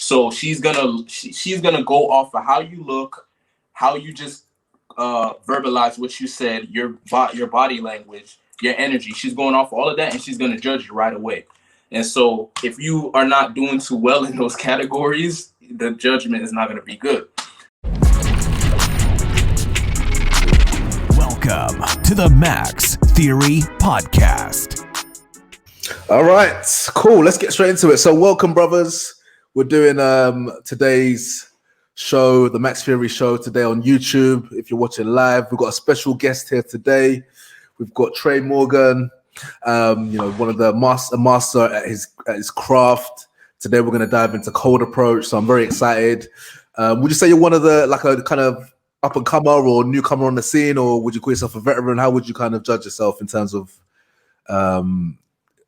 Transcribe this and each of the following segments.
So she's gonna go off of how you look, how you just verbalize what you said, your body language, your energy. She's going off all of that, and she's gonna judge you right away. And so if you are not doing too well in those categories, the judgment is not gonna be good. Welcome to the Maxx Theory Podcast. All right, cool. Let's get straight into it. So welcome, brothers. We're doing today's show, the Maxx Theory Show, today on YouTube. If you're watching live, we've got a special guest here today. We've got Trey Morgan, one of the master at his craft. Today we're going to dive into cold approach, so I'm very excited. Would you say you're one of the, like, a kind of up and comer or newcomer on the scene, or would you call yourself a veteran? How would you kind of judge yourself in terms of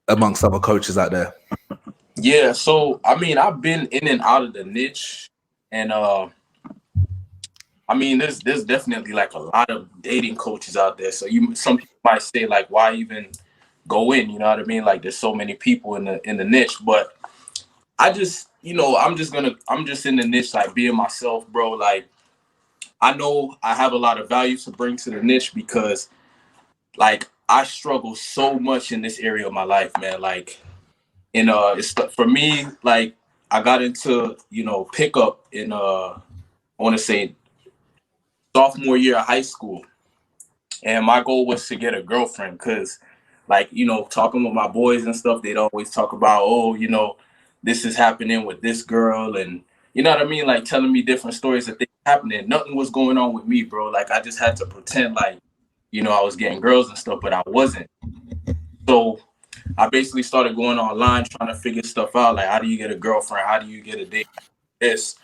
amongst other coaches out there? Yeah, so I mean, I've been in and out of the niche, and I mean, there's definitely like a lot of dating coaches out there. So some people might say, like, why even go in? You know what I mean? Like, there's so many people in the niche, but I just, I'm just in the niche, like, being myself, bro. Like, I know I have a lot of value to bring to the niche because, like, I struggle so much in this area of my life, man. Like, it's for me, like, I got into, pickup in, I want to say sophomore year of high school. And my goal was to get a girlfriend because, like, talking with my boys and stuff, they'd always talk about, oh, this is happening with this girl. And you know what I mean? Like, telling me different stories that things happening. Nothing was going on with me, bro. Like, I just had to pretend like, I was getting girls and stuff, but I wasn't. So I basically started going online trying to figure stuff out. Like, how do you get a girlfriend? How do you get a date? This.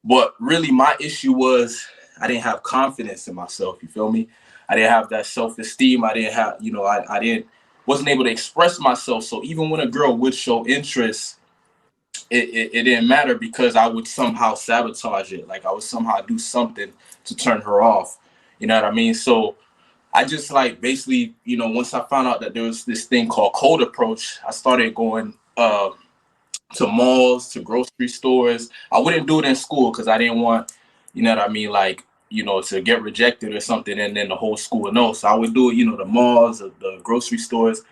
But really, my issue was I didn't have confidence in myself. You feel me? I didn't have that self-esteem. I didn't have, I wasn't able to express myself. So even when a girl would show interest, it didn't matter because I would somehow sabotage it. Like, I would somehow do something to turn her off. You know what I mean? So I just, like, basically, once I found out that there was this thing called cold approach, I started going to malls, to grocery stores. I wouldn't do it in school because I didn't want, you know what I mean, like, to get rejected or something and then the whole school would know. So I would do it, the malls, the grocery stores.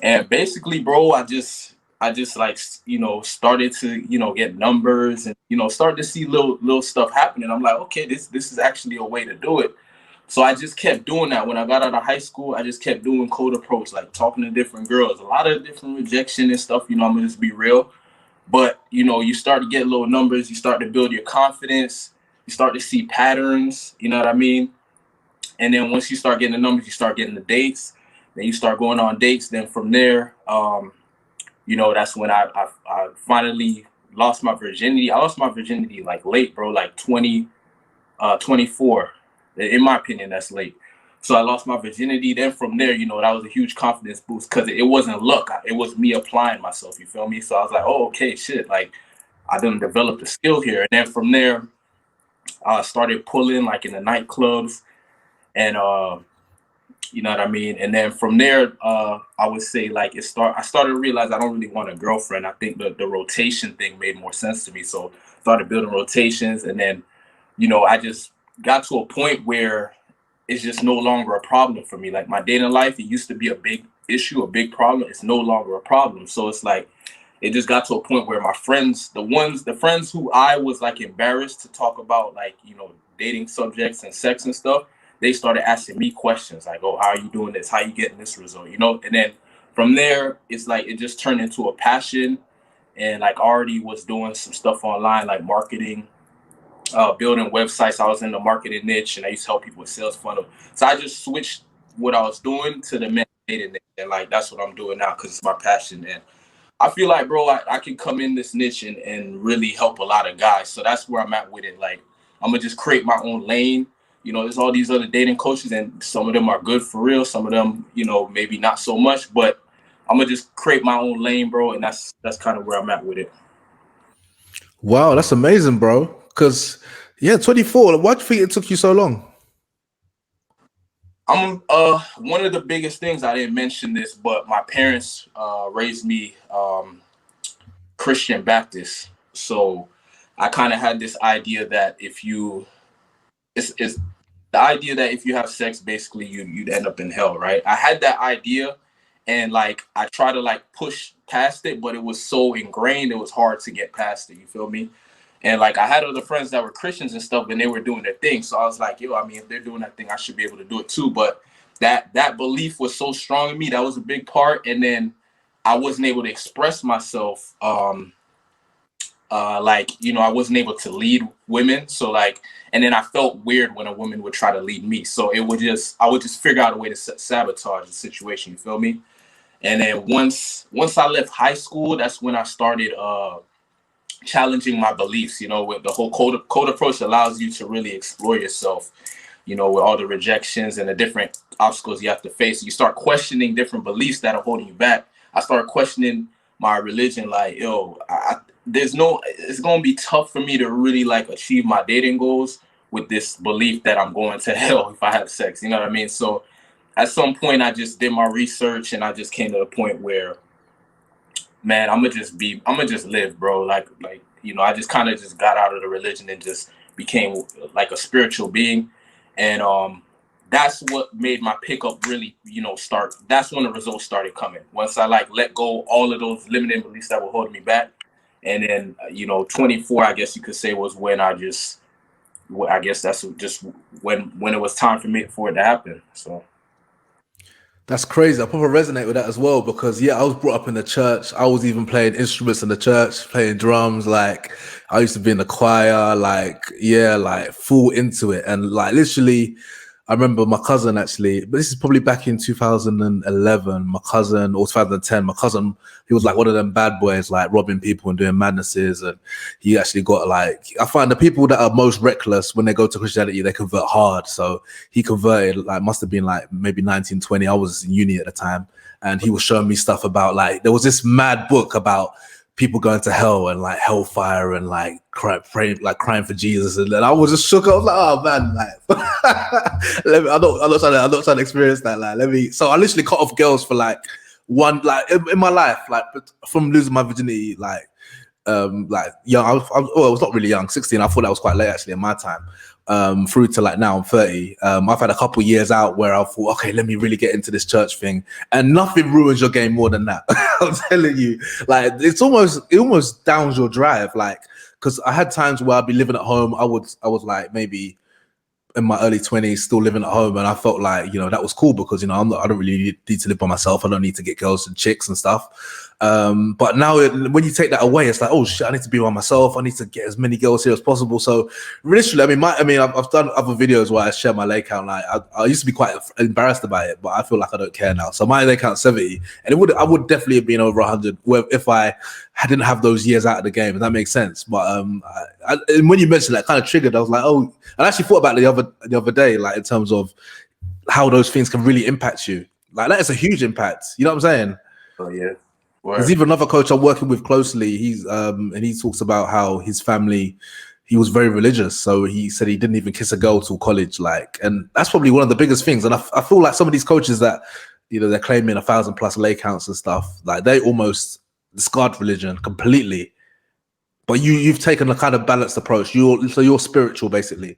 And basically, bro, I just like, started to, get numbers and, started to see little stuff happening. I'm like, okay, this is actually a way to do it. So I just kept doing that. When I got out of high school, I just kept doing cold approach, like talking to different girls, a lot of different rejection and stuff. I'm gonna just be real. But, you start to get little numbers, you start to build your confidence, you start to see patterns, you know what I mean? And then once you start getting the numbers, you start getting the dates, then you start going on dates. Then from there, that's when I finally lost my virginity. I lost my virginity like late, bro, like 24. In my opinion, that's late. So I lost my virginity. Then from there, that was a huge confidence boost because it wasn't luck. It was me applying myself. You feel me? So I was like, oh, okay, shit. Like, I done developed a skill here. And then from there, I started pulling, like, in the nightclubs. And, you know what I mean? And then from there, I would say, like, I started to realize I don't really want a girlfriend. I think the rotation thing made more sense to me. So I started building rotations. And then, I just got to a point where it's just no longer a problem for me. Like, my dating life, it used to be a big issue, a big problem. It's no longer a problem. So it's like, it just got to a point where my friends, the friends who I was, like, embarrassed to talk about, like, dating subjects and sex and stuff, they started asking me questions like, oh, how are you doing this? How are you getting this result? And then from there, it's like, it just turned into a passion. And, like, I already was doing some stuff online, like marketing, building websites. I was in the marketing niche and I used to help people with sales funnel. So I just switched what I was doing to the dating niche. And, like, that's what I'm doing now because it's my passion. And I feel like, bro, I can come in this niche and really help a lot of guys. So that's where I'm at with it. Like, I'm going to just create my own lane. There's all these other dating coaches and some of them are good for real. Some of them, maybe not so much, but I'm going to just create my own lane, bro. And that's kind of where I'm at with it. Wow, that's amazing, bro. Because, 24. Why do you think it took you so long? One of the biggest things, I didn't mention this, but my parents raised me Christian Baptist. So I kind of had this idea that it's the idea that if you have sex, basically you'd end up in hell, right? I had that idea, and like I try to like push past it, but it was so ingrained, it was hard to get past it. You feel me? And like I had other friends that were Christians and stuff, and they were doing their thing. So I was like, yo, I mean, if they're doing that thing, I should be able to do it too. But that belief was so strong in me. That was a big part. And then I wasn't able to express myself. Like, you know, I wasn't able to lead women. So like, and then I felt weird when a woman would try to lead me. So I would just figure out a way to sabotage the situation. You feel me? And then once I left high school, that's when I started challenging my beliefs. You know, with the whole code approach allows you to really explore yourself. You know, with all the rejections and the different obstacles you have to face, you start questioning different beliefs that are holding you back. I started questioning my religion, like, yo, it's gonna be tough for me to really like achieve my dating goals with this belief that I'm going to hell if I have sex. You know what I mean? So at some point I just did my research and I just came to the point where, man, I'm gonna just live, bro. Like, you know, I just kind of just got out of the religion and just became like a spiritual being. And that's what made my pickup really, you know, start. That's when the results started coming. Once I like let go all of those limiting beliefs that were holding me back. And then, you know, 24, I guess you could say, was when I guess that's just when it was time for it to happen. So. That's crazy. I probably resonate with that as well because I was brought up in the church. I was even playing instruments in the church, playing drums. Like I used to be in the choir, like full into it. And like literally, I remember my cousin actually, but this is probably back in 2011, my cousin, or 2010, my cousin, he was like one of them bad boys, like robbing people and doing madnesses. And he actually got like, I find the people that are most reckless when they go to Christianity, they convert hard. So he converted, like must have been like maybe 19, 20. I was in uni at the time. And he was showing me stuff about like, there was this mad book about people going to hell and like hellfire and like crying for Jesus, and then I was just shook. I was like, "Oh man, like, I'm not trying to experience that." Like, So I literally cut off girls for like like in my life, like from losing my virginity, like young. Well, I was not really young, 16. I thought that was quite late actually in my time. Through to like now I'm 30. I've had a couple years out where I thought, okay, let me really get into this church thing, and nothing ruins your game more than that. I'm telling you, like it almost downs your drive, like because I had times where I'd be living at home. I was like maybe in my early 20s still living at home, and I felt like, you know, that was cool because, you know, I don't really need to live by myself. I don't need to get girls and chicks and stuff. But now when you take that away, it's like, oh shit, I need to be by myself. I need to get as many girls here as possible. So literally, I've done other videos where I share my lay count. Like I used to be quite embarrassed about it, but I feel like I don't care now. So my lay count's 70, and I would definitely have been over 100 if I didn't have those years out of the game. If that makes sense. But and when you mentioned that, kind of triggered. I was like, oh, I actually thought about it the other day, like in terms of how those things can really impact you. Like that is a huge impact. You know what I'm saying? Oh yeah. There's even another coach I'm working with closely. He's and he talks about how his family, he was very religious. So he said he didn't even kiss a girl till college. Like, and that's probably one of the biggest things. And I feel like some of these coaches that, you know, they're claiming 1,000+ lay counts and stuff, like they almost discard religion completely. But you've taken a kind of balanced approach. You're spiritual basically.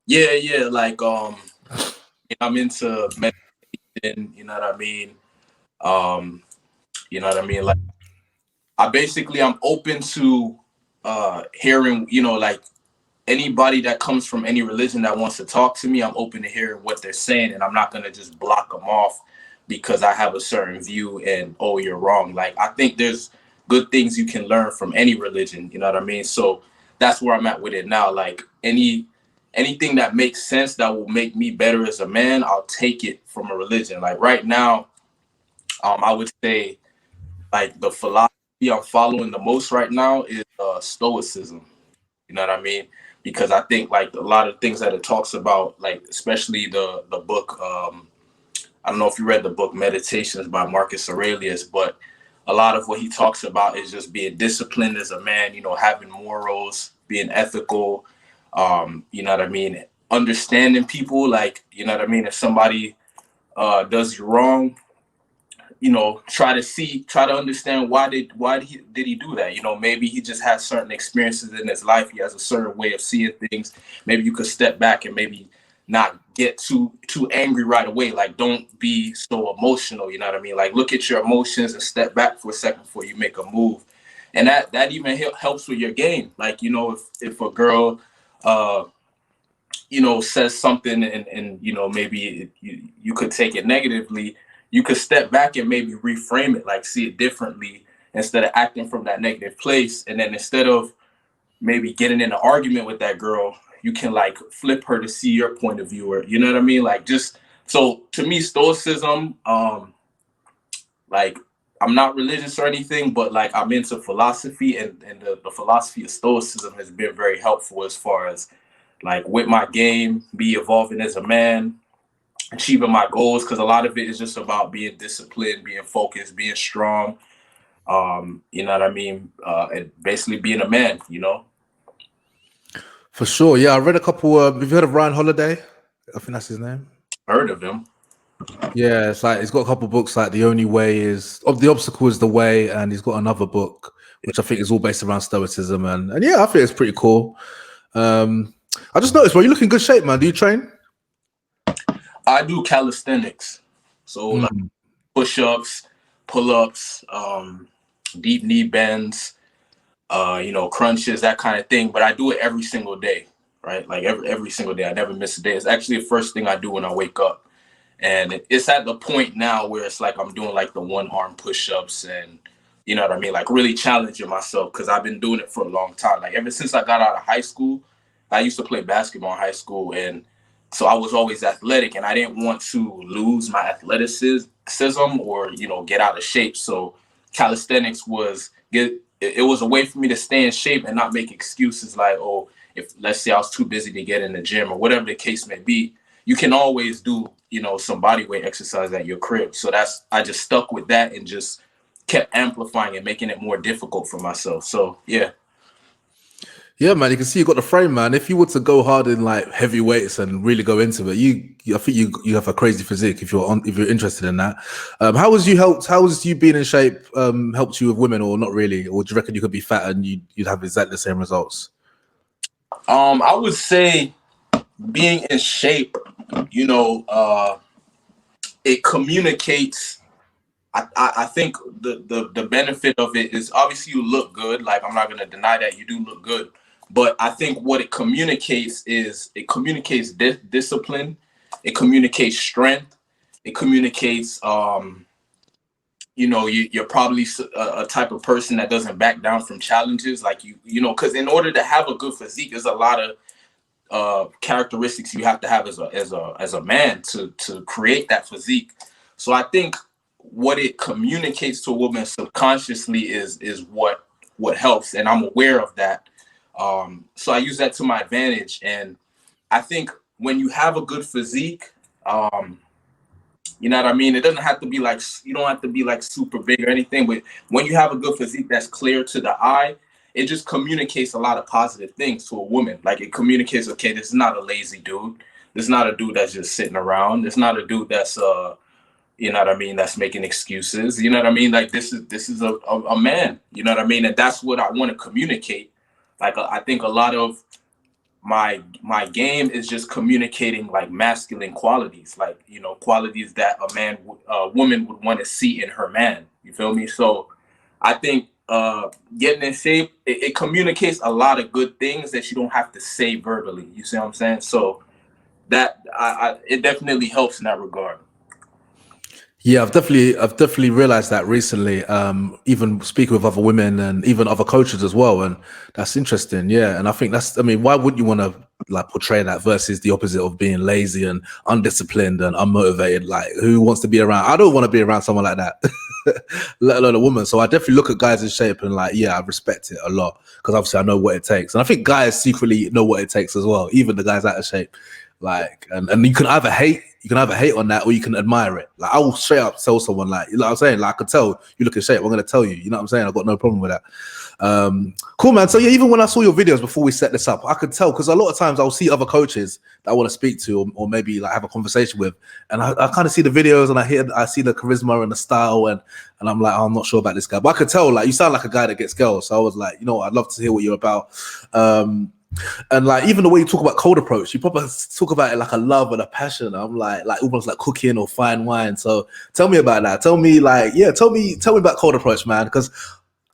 Yeah. Like I'm into meditation, you know what I mean? You know what I mean? Like I'm open to hearing, you know, like anybody that comes from any religion that wants to talk to me, I'm open to hearing what they're saying, and I'm not gonna just block them off because I have a certain view and, oh, you're wrong. Like I think there's good things you can learn from any religion, you know what I mean? So that's where I'm at with it now. Like anything that makes sense that will make me better as a man, I'll take it from a religion. Like right now, I would say like the philosophy I'm following the most right now is stoicism. You know what I mean? Because I think like a lot of things that it talks about, like especially the book, I don't know if you read the book Meditations by Marcus Aurelius, but a lot of what he talks about is just being disciplined as a man, you know, having morals, being ethical, you know what I mean? Understanding people, like, you know what I mean? If somebody does you wrong, try to understand why did he do that? Maybe he just has certain experiences in his life. He has a certain way of seeing things. Maybe you could step back and maybe not get too angry right away. Like, don't be so emotional. You know what I mean? Like, look at your emotions and step back for a second before you make a move. And that even helps with your game. Like, if a girl, says something and maybe you could take it negatively, you could step back and maybe reframe it, like see it differently instead of acting from that negative place. And then instead of maybe getting in an argument with that girl, you can like flip her to see your point of view, or you know what I mean? Like, just so to me, stoicism, like, I'm not religious or anything, but like I'm into philosophy, and the philosophy of stoicism has been very helpful as far as like with my game, be evolving as a man, achieving my goals, because a lot of it is just about being disciplined, being focused, being strong. You know what I mean? And basically being a man, For sure. Yeah, I read a couple. Have you heard of Ryan Holiday? I think that's his name. Heard of him. Yeah, it's like he's got a couple books like The Only Way is the Obstacle is the Way, and he's got another book which I think is all based around stoicism, and yeah, I think it's pretty cool. I just noticed, bro, you look in good shape, man. Do you train? I do calisthenics, so like push-ups, pull-ups, deep knee bends, crunches, that kind of thing. But I do it every single day, right? Like every single day. I never miss a day. It's actually the first thing I do when I wake up. And it's at the point now where it's like I'm doing like the one-arm push-ups and, you know what I mean? Like really challenging myself, because I've been doing it for a long time. Like ever since I got out of high school, I used to play basketball in high school. And so I was always athletic, and I didn't want to lose my athleticism or, get out of shape. So calisthenics was a way for me to stay in shape and not make excuses like, oh, if let's say I was too busy to get in the gym or whatever the case may be, you can always do, some body weight exercise at your crib. So I just stuck with that and just kept amplifying and making it more difficult for myself. So, yeah. Yeah, man, you can see you got the frame, man. If you were to go hard in like heavy weights and really go into it, I think you have a crazy physique if you're interested in that. How has you being in shape helped you with women, or not really? Or do you reckon you could be fat and you'd have exactly the same results? I would say being in shape, it communicates. I think the benefit of it is obviously you look good. Like, I'm not going to deny that you do look good. But I think what it communicates is discipline. It communicates strength. It communicates, you're probably a type of person that doesn't back down from challenges. Like, because in order to have a good physique, there's a lot of characteristics you have to have as a man to create that physique. So I think what it communicates to a woman subconsciously is what helps, and I'm aware of that. So I use that to my advantage, and I think when you have a good physique, you know what I mean? It doesn't have to be like, you don't have to be like super big or anything, but when you have a good physique that's clear to the eye, it just communicates a lot of positive things to a woman. Like, it communicates, okay, this is not a lazy dude. This is not a dude that's just sitting around. It's not a dude that's you know what I mean, that's making excuses. You know what I mean? Like, this is a man, you know what I mean? And that's what I want to communicate. Like, I think a lot of my game is just communicating like masculine qualities, like, qualities that a woman would want to see in her man. You feel me? So I think getting in shape, it communicates a lot of good things that you don't have to say verbally. You see what I'm saying? So that it definitely helps in that regard. Yeah, I've definitely realized that recently. Even speaking with other women and even other coaches as well, and that's interesting. Yeah, and I think why wouldn't you want to like portray that versus the opposite of being lazy and undisciplined and unmotivated? Like, who wants to be around? I don't want to be around someone like that, let alone a woman. So I definitely look at guys in shape and like, yeah, I respect it a lot, because obviously I know what it takes, and I think guys secretly know what it takes as well, even the guys out of shape. Like, and you can either hate you can either hate on that or you can admire it. Like I will straight up tell someone, like, you know what I'm saying? Like I could tell you look in shape. I'm gonna tell you. You know what I'm saying? I've got no problem with that. Cool, man. So yeah, even when I saw your videos before we set this up, I could tell, because a lot of times I'll see other coaches that I want to speak to or maybe like have a conversation with, and I kind of see the videos and I see the charisma and the style, and I'm like, oh, I'm not sure about this guy, but I could tell like you sound like a guy that gets girls. So I was like, you know what, I'd love to hear what you're about. And like even the way you talk about cold approach, you probably talk about it like a love and a passion. I'm like almost like cooking or fine wine. So tell me about that. Tell me about cold approach, man, because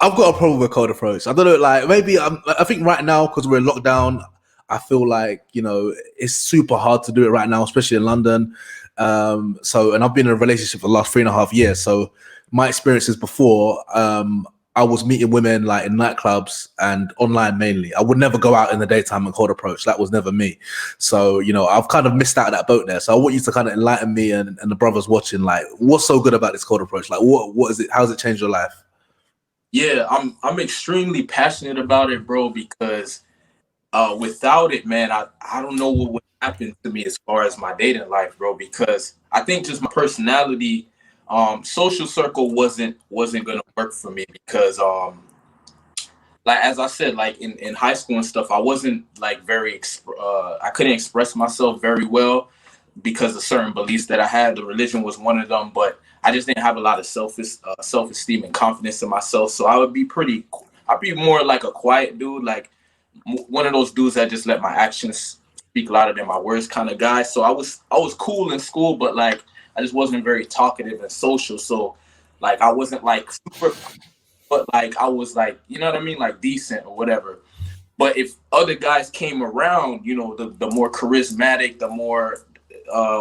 I've got a problem with cold approach. I don't know, like maybe I think right now because we're in lockdown, I feel like, you know, it's super hard to do it right now, especially in London. And I've been in a relationship for the last 3.5 years. So my experiences before, I was meeting women like in nightclubs and online mainly. I would never go out in the daytime and cold approach. That was never me. So, you know, I've kind of missed out of that boat there. So I want you to kind of enlighten me and the brothers watching, like, what's so good about this cold approach? Like, what is it? How has it changed your life? Yeah, I'm extremely passionate about it, bro, because without it, man, I don't know what would happen to me as far as my dating life, bro, because I think just my personality, social circle wasn't gonna work for me because like as I said, like in high school and stuff, I wasn't like I couldn't express myself very well because of certain beliefs that I had. The religion was one of them, but I just didn't have a lot of self-esteem and confidence in myself. So I'd be more like a quiet dude, like one of those dudes that just let my actions speak louder than my words kind of guy. So I was cool in school, but like I just wasn't very talkative and social. So like I wasn't like super, but like I was like, you know what I mean, like decent or whatever. But if other guys came around, you know, the more charismatic, the more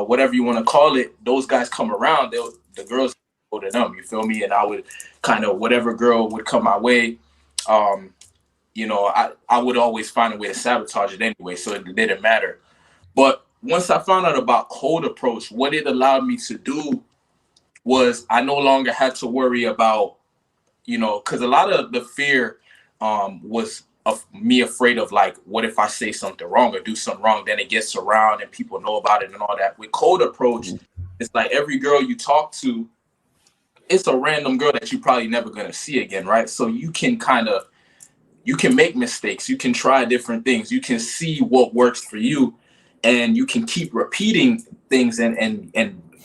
whatever you want to call it, those guys come around, the girls go to them, you feel me? And I would kind of, whatever girl would come my way, you know, I would always find a way to sabotage it anyway, so it didn't matter. But once I found out about cold approach, what it allowed me to do was I no longer had to worry about, you know, because a lot of the fear was of me afraid of like, what if I say something wrong or do something wrong, then it gets around and people know about it and all that. With cold approach, it's like every girl you talk to, it's a random girl that you're probably never going to see again, right? So you can make mistakes, you can try different things, you can see what works for you, and you can keep repeating things and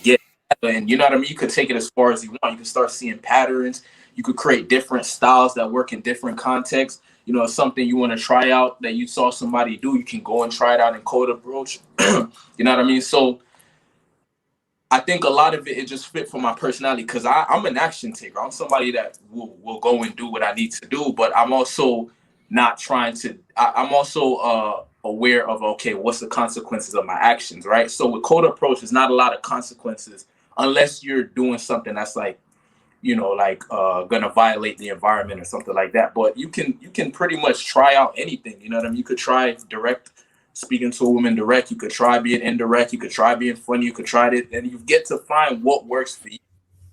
get, and you know what I mean? You could take it as far as you want. You can start seeing patterns. You could create different styles that work in different contexts. You know, something you want to try out that you saw somebody do, you can go and try it out in cold approach. You know what I mean? So I think a lot of it just fit for my personality because I'm an action taker. I'm somebody that will go and do what I need to do, but I'm also not trying to, I'm also aware of, okay, what's the consequences of my actions, right? So with cold approach, there's not a lot of consequences unless you're doing something that's like, you know, like gonna violate the environment or something like that. But you can pretty much try out anything. You know what I mean? You could try speaking to a woman direct. You could try being indirect. You could try being funny. You could try it, and you get to find what works for you.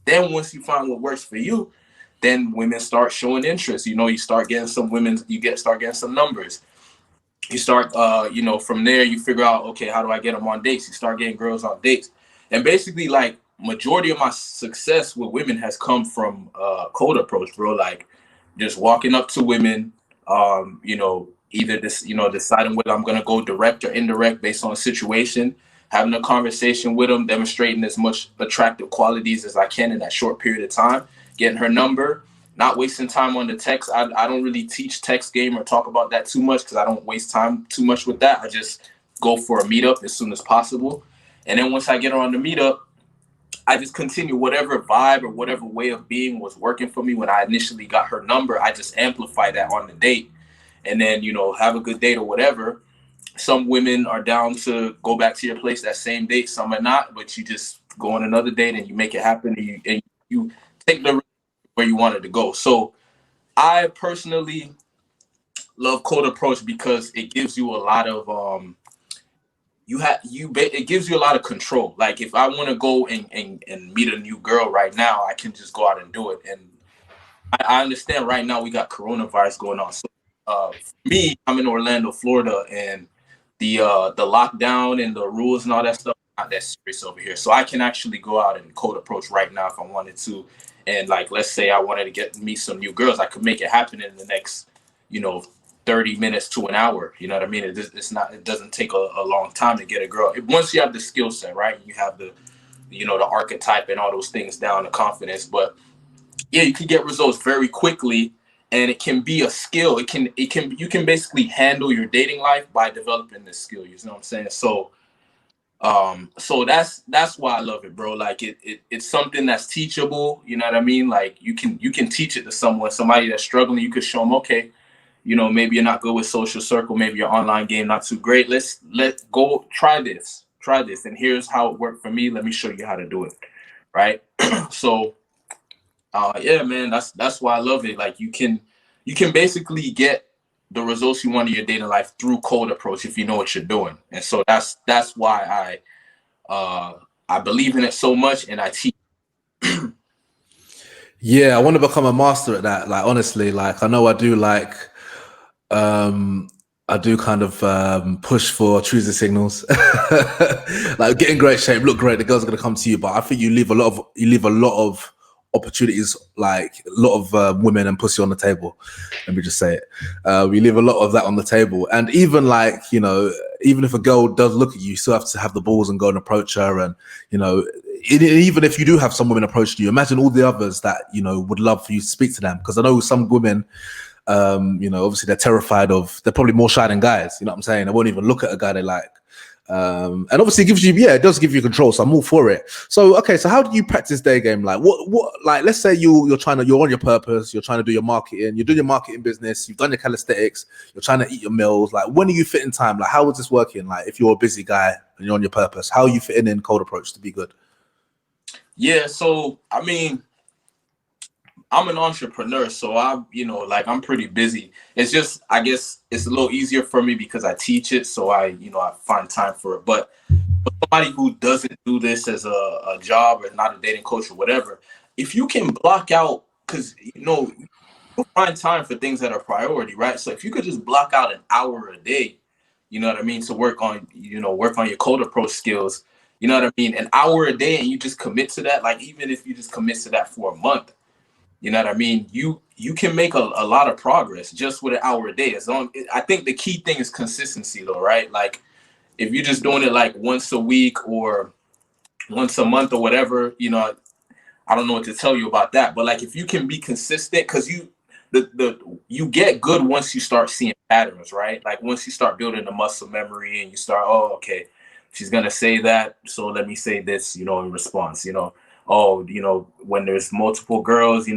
Then once you find what works for you, then women start showing interest. You know, you start getting some women. Start getting some numbers. You start, you know, from there you figure out, okay, how do I get them on dates? You start getting girls on dates, and basically like. Majority of my success with women has come from cold approach, bro. Like just walking up to women, you know, either this, you know, deciding whether I'm gonna go direct or indirect based on the situation, having a conversation with them, demonstrating as much attractive qualities as I can in that short period of time, getting her number, not wasting time on the text. I don't really teach text game or talk about that too much because I don't waste time too much with that. I just go for a meetup as soon as possible. And then once I get her on the meetup, I just continue whatever vibe or whatever way of being was working for me when I initially got her number. I just amplify that on the date and then, you know, have a good date or whatever. Some women are down to go back to your place that same date. Some are not, but you just go on another date and you make it happen and you take the where you wanted to go. So I personally love cold approach because it gives you a lot of, it gives you a lot of control. Like if I want to go and meet a new girl right now, I can just go out and do it. And I understand right now we got coronavirus going on. So for me, I'm in Orlando, Florida, and the lockdown and the rules and all that stuff not that serious over here. So I can actually go out and cold approach right now if I wanted to. And like, let's say I wanted to meet some new girls, I could make it happen in the next, 30 minutes to an hour. You know what I mean? It doesn't take a long time to get a girl. Once you have the skill set, right? You have the archetype and all those things down, the confidence. But yeah, you can get results very quickly, and it can be a skill. You can basically handle your dating life by developing this skill. You know what I'm saying? So that's why I love it, bro. Like it's something that's teachable. You know what I mean? Like you can teach it to somebody that's struggling. You could show them, okay, maybe you're not good with social circle, maybe your online game not too great. Let's go try this, and here's how it worked for me. Let me show you how to do it, right? So, yeah, man, that's why I love it. Like you can basically get the results you want in your dating life through cold approach if you know what you're doing. And so that's why I believe in it so much, and I teach. Yeah, I want to become a master at that. Like honestly, like I know I do I do kind of push for choosing signals. Like get in great shape, look great, the girl's gonna come to you. But I think you leave a lot of opportunities, like a lot of women and pussy on the table. Let me just say it. We leave a lot of that on the table. And even like, even if a girl does look at you, you still have to have the balls and go and approach her. And, even if you do have some women approaching you, imagine all the others that, would love for you to speak to them. Because I know some women, obviously they're they're probably more shy than guys. You know what I'm saying? They won't even look at a guy they like. And obviously it does give you control. So I'm all for it. So, okay. So how do you practice day game? Like like, let's say you're on your purpose, you're trying to do your marketing, you're doing your marketing business, you've done your calisthenics, you're trying to eat your meals. Like, when are you fitting time? Like, how is this working? Like, if you're a busy guy and you're on your purpose, how are you fitting in cold approach to be good? Yeah. So, I mean, I'm an entrepreneur, so I'm pretty busy. It's just, I guess it's a little easier for me because I teach it. So I find time for it. But for somebody who doesn't do this as a job or not a dating coach or whatever, if you can block out, because, you'll find time for things that are priority, right? So if you could just block out an hour a day, you know what I mean, to work on your cold approach skills, you know what I mean, an hour a day, and you just commit to that, like even if you just commit to that for a month, you know what I mean? You can make a lot of progress just with an hour a day. I think the key thing is consistency, though, right? Like if you're just doing it like once a week or once a month or whatever, I don't know what to tell you about that. But like if you can be consistent, because you get good once you start seeing patterns, right? Like once you start building the muscle memory and you start, oh, okay, she's gonna say that, so let me say this, in response, when there's multiple girls, you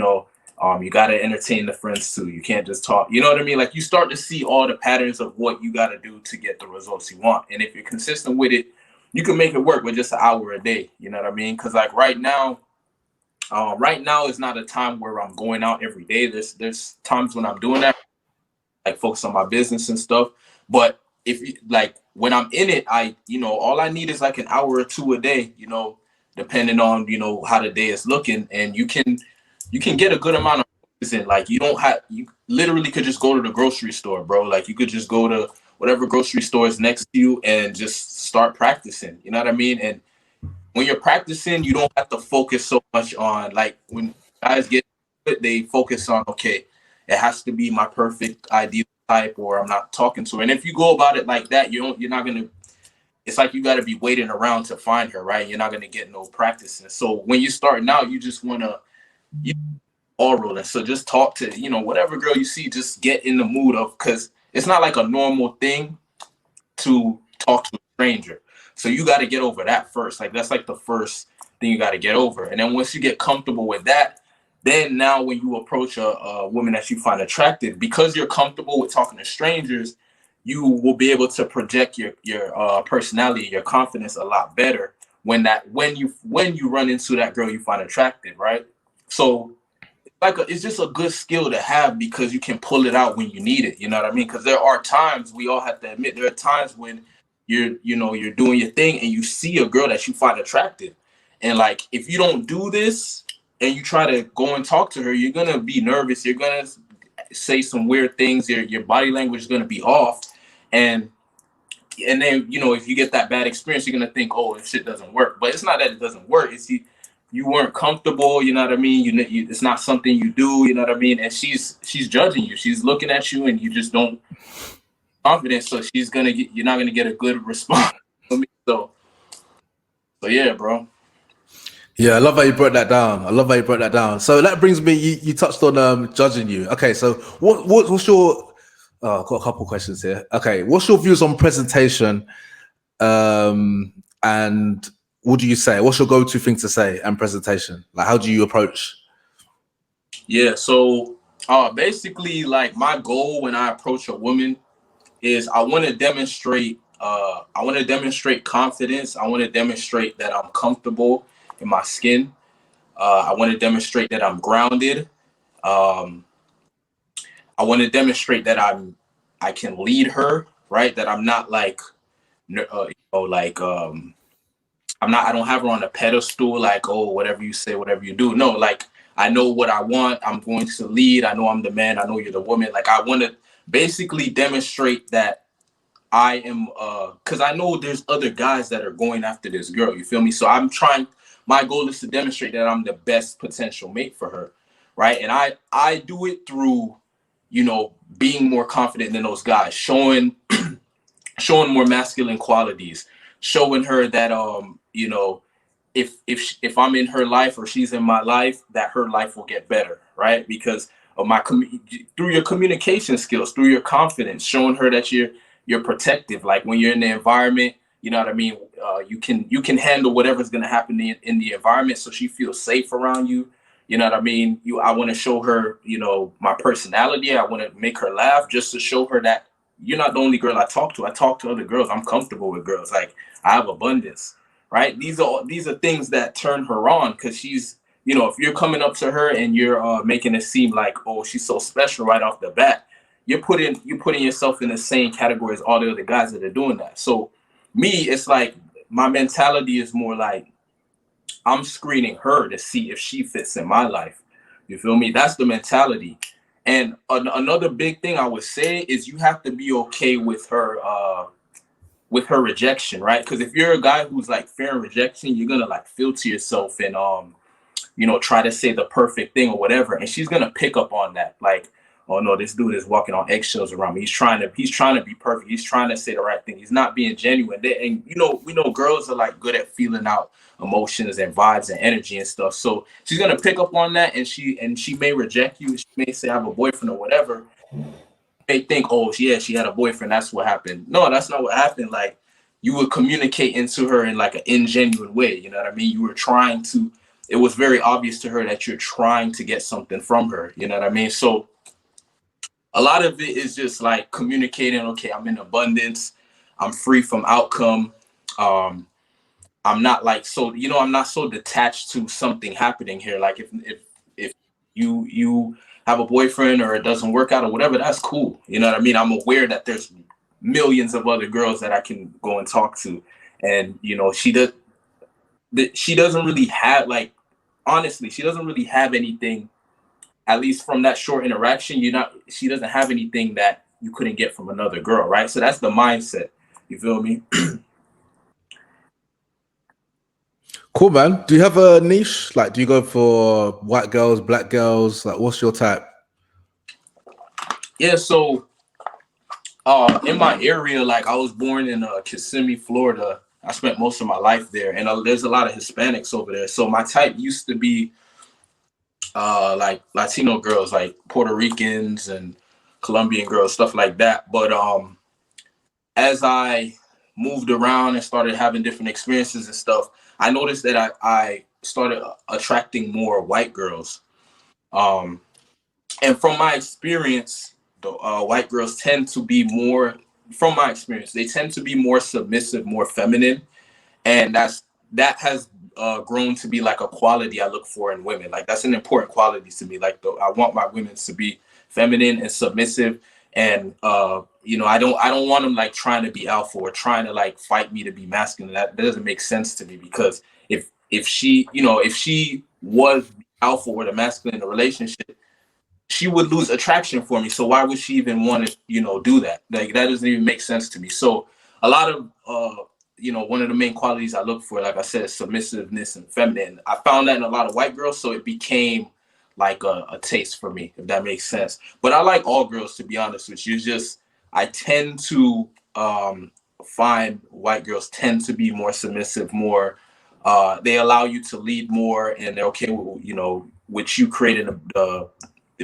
got to entertain the friends too. You can't just talk. You know what I mean? Like you start to see all the patterns of what you got to do to get the results you want. And if you're consistent with it, you can make it work with just an hour a day. You know what I mean? Because like right now is not a time where I'm going out every day. There's times when I'm doing that, like focus on my business and stuff. But if you like when I'm in it, all I need is like an hour or two a day, depending on, how the day is looking, and you can get a good amount of focus in. Like you literally could just go to the grocery store, bro. Like you could just go to whatever grocery store is next to you and just start practicing. You know what I mean? And when you're practicing, you don't have to focus so much on, like when guys get it, they focus on, okay, it has to be my perfect ideal type, or I'm not talking to her. And if you go about it like that, you're not gonna. It's like you got to be waiting around to find her, right? You're not gonna get no practice. And so when you start now, you just wanna all rolling. So just talk to whatever girl you see. Just get in the mood of, because it's not like a normal thing to talk to a stranger. So you got to get over that first. Like that's like the first thing you got to get over. And then once you get comfortable with that, then now when you approach a woman that you find attractive, because you're comfortable with talking to strangers, you will be able to project your personality, your confidence a lot better when you run into that girl you find attractive, right? So it's just a good skill to have because you can pull it out when you need it. You know what I mean? Because there are times, we all have to admit, there are times when you're doing your thing and you see a girl that you find attractive, and like if you don't do this and you try to go and talk to her, you're gonna be nervous. You're gonna say some weird things. Your body language is gonna be off, and and then if you get that bad experience, you're gonna think, oh, if shit doesn't work. But it's not that it doesn't work. It's you weren't comfortable. You know what I mean? It's not something you do. You know what I mean? And she's judging you. She's looking at you, and you just don't confident. So you're not gonna get a good response. So yeah, bro. Yeah, I love how you broke that down. So that brings me. You touched on judging you. Okay, so what's your? I've got a couple questions here. Okay, what's your views on presentation? And what do you say? What's your go-to thing to say and presentation? Like, how do you approach? Yeah, so basically, like, my goal when I approach a woman is I want to demonstrate confidence. I want to demonstrate that I'm comfortable in my skin. I want to demonstrate that I'm grounded. I want to demonstrate that I can lead her, right? That I'm not like, I don't have her on a pedestal, like, oh, whatever you say, whatever you do. No, like, I know what I want. I'm going to lead. I know I'm the man. I know you're the woman. Like, I want to basically demonstrate that I am, because I know there's other guys that are going after this girl. You feel me? So my goal is to demonstrate that I'm the best potential mate for her, right? And I do it through, being more confident than those guys, showing more masculine qualities, showing her that if I'm in her life or she's in my life, that her life will get better, right? Because of through your communication skills, through your confidence, showing her that you're protective. Like, when you're in the environment, you know what I mean? You can handle whatever's gonna happen in the environment, so she feels safe around you. You know what I mean? I want to show her, my personality. I want to make her laugh, just to show her that you're not the only girl I talk to. I talk to other girls. I'm comfortable with girls. Like, I have abundance, right? These are things that turn her on, because she's, if you're coming up to her and you're making it seem like, oh, she's so special right off the bat, you're putting yourself in the same category as all the other guys that are doing that. So me, it's like, my mentality is more like, I'm screening her to see if she fits in my life. You feel me? That's the mentality. And another big thing I would say is you have to be okay with her rejection, right? Because if you're a guy who's like fearing rejection, you're gonna like filter yourself and try to say the perfect thing or whatever, and she's gonna pick up on that. Like, oh no, this dude is walking on eggshells around me. He's trying to be perfect. He's trying to say the right thing. He's not being genuine. And we know girls are like good at feeling out emotions and vibes and energy and stuff. So she's gonna pick up on that, and she may reject you. She may say I have a boyfriend or whatever. They think, oh yeah, she had a boyfriend. That's what happened. No, that's not what happened. Like, you were communicating to her in like an ingenuine way. You know what I mean? You were trying to. It was very obvious to her that you're trying to get something from her. You know what I mean? So a lot of it is just like communicating. Okay, I'm in abundance. I'm free from outcome. I'm not like I'm not so detached to something happening here. Like, if you have a boyfriend or it doesn't work out or whatever, that's cool. You know what I mean? I'm aware that there's millions of other girls that I can go and talk to, and she doesn't really have, like, honestly, she doesn't really have anything. At least from that short interaction, she doesn't have anything that you couldn't get from another girl, right? So that's the mindset. You feel me? Cool, man. Do you have a niche? Like, do you go for white girls, black girls? Like, what's your type? Yeah, so in my area, like, I was born in Kissimmee, Florida. I spent most of my life there, and there's a lot of Hispanics over there. So my type used to be like Latino girls, like Puerto Ricans and Colombian girls, stuff like that. But as I moved around and started having different experiences and stuff, I noticed that I started attracting more white girls. And from my experience, the white girls tend to be more, from my experience, they tend to be more submissive, more feminine. And that has grown to be like a quality I look for in women. Like, that's an important quality to me. Like, I want my women to be feminine and submissive. And I don't want them like trying to be alpha or trying to like fight me to be masculine. That doesn't make sense to me, because if she was alpha or the masculine in a relationship, she would lose attraction for me. So why would she even want to do that? Like, that doesn't even make sense to me. So a lot of one of the main qualities I look for, like I said, is submissiveness and feminine. I found that in a lot of white girls, so it became like a taste for me, if that makes sense. But I like all girls, to be honest with you. I tend to find white girls tend to be more submissive, more they allow you to lead more, and they're okay with, with you creating the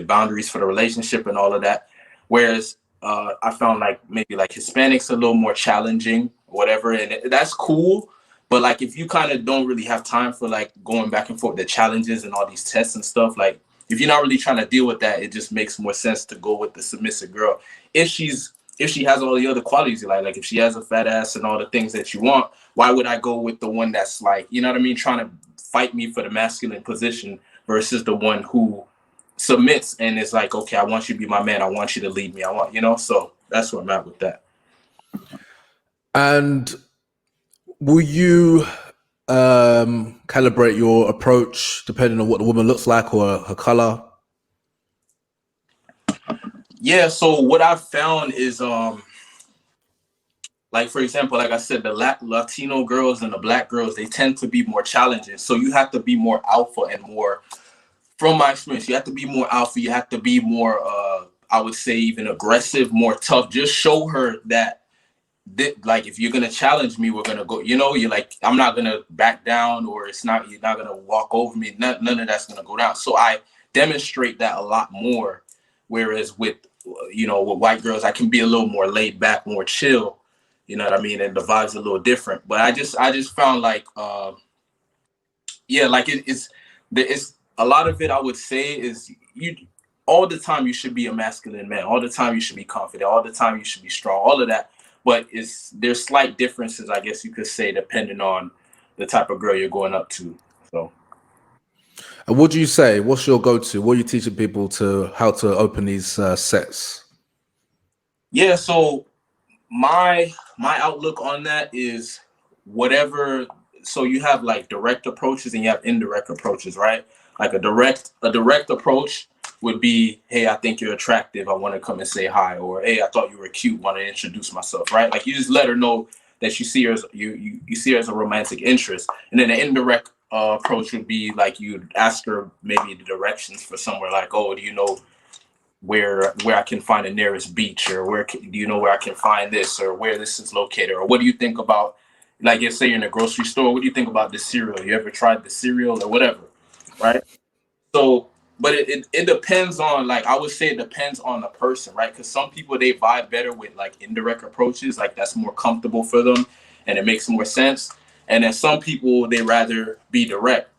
boundaries for the relationship and all of that. Whereas I found like maybe like Hispanics a little more challenging, whatever, and that's cool. But like if you kind of don't really have time for like going back and forth the challenges and all these tests and stuff, like if you're not really trying to deal with that, it just makes more sense to go with the submissive girl. If she has all the other qualities you like if she has a fat ass and all the things that you want, why would I go with the one that's like, you know what I mean, trying to fight me for the masculine position versus the one who submits and is like, okay, I want you to be my man. I want you to lead me. So that's where I'm at with that. And will you calibrate your approach depending on what the woman looks like or her color? Yeah, so what I've found is like, for example, like I said, the Latino girls and the black girls, they tend to be more challenging. So you have to be more alpha and more, from my experience, you have to be more alpha. You have to be more, I would say, even aggressive, more tough. Just show her that, like, if you're going to challenge me, we're going to go, you're like, I'm not going to back down, or you're not going to walk over me. None of that's going to go down. So I demonstrate that a lot more. Whereas with white girls, I can be a little more laid back, more chill. You know what I mean? And the vibe's a little different. But I just found like, it's a lot of it. I would say is all the time you should be a masculine man. All the time you should be confident. All the time you should be strong. All of that. But there's slight differences, I guess you could say, depending on the type of girl you're going up to. So. And what do you say? What's your go-to? What are you teaching people how to open these sets? Yeah, so my outlook on that is whatever. So you have like direct approaches and you have indirect approaches, right? Like a direct approach would be, hey, I think you're attractive. I want to come and say hi. Or, hey, I thought you were cute. Want to introduce myself, right? Like you just let her know that you see her as you see her as a romantic interest. And then the indirect approach would be like you'd ask her maybe the directions for somewhere, like, oh, do you know where I can find the nearest beach, or do you know where I can find this, or where this is located, or what do you think about, like, if say you're in a grocery store, what do you think about this cereal? You ever tried the cereal or whatever, right? So, but it depends on, like, I would say it depends on the person, right? Because some people, they vibe better with like indirect approaches, like that's more comfortable for them and it makes more sense. And then some people, they rather be direct.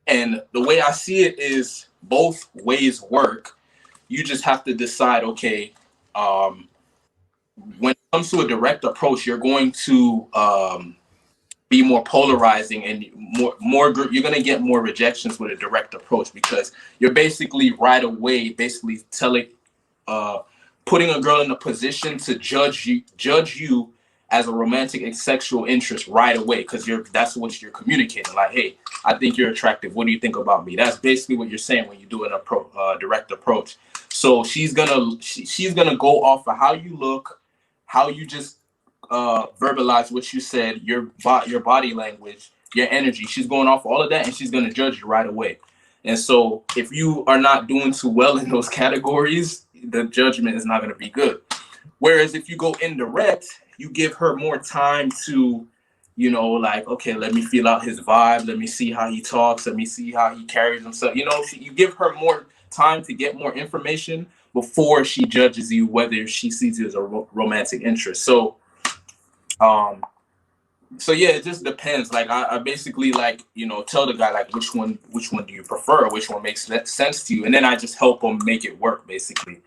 And the way I see it is both ways work. You just have to decide, okay, when it comes to a direct approach, you're going to be more polarizing, and more you're going to get more rejections with a direct approach, because you're basically right away putting a girl in a position to judge you as a romantic and sexual interest right away, because that's what you're communicating. Like, hey, I think you're attractive. What do you think about me? That's basically what you're saying when you do a direct approach. So she's gonna go off of how you look, how you just verbalize what you said, your body language, your energy. She's going off all of that, and she's gonna judge you right away. And so if you are not doing too well in those categories, the judgment is not going to be good. Whereas if you go indirect, you give her more time to, like, okay, let me feel out his vibe. Let me see how he talks. Let me see how he carries himself. You give her more time to get more information before she judges you, whether she sees you as a romantic interest. So yeah, it just depends. Like I basically, like, tell the guy, like, which one do you prefer? Which one makes sense to you? And then I just help him make it work, basically.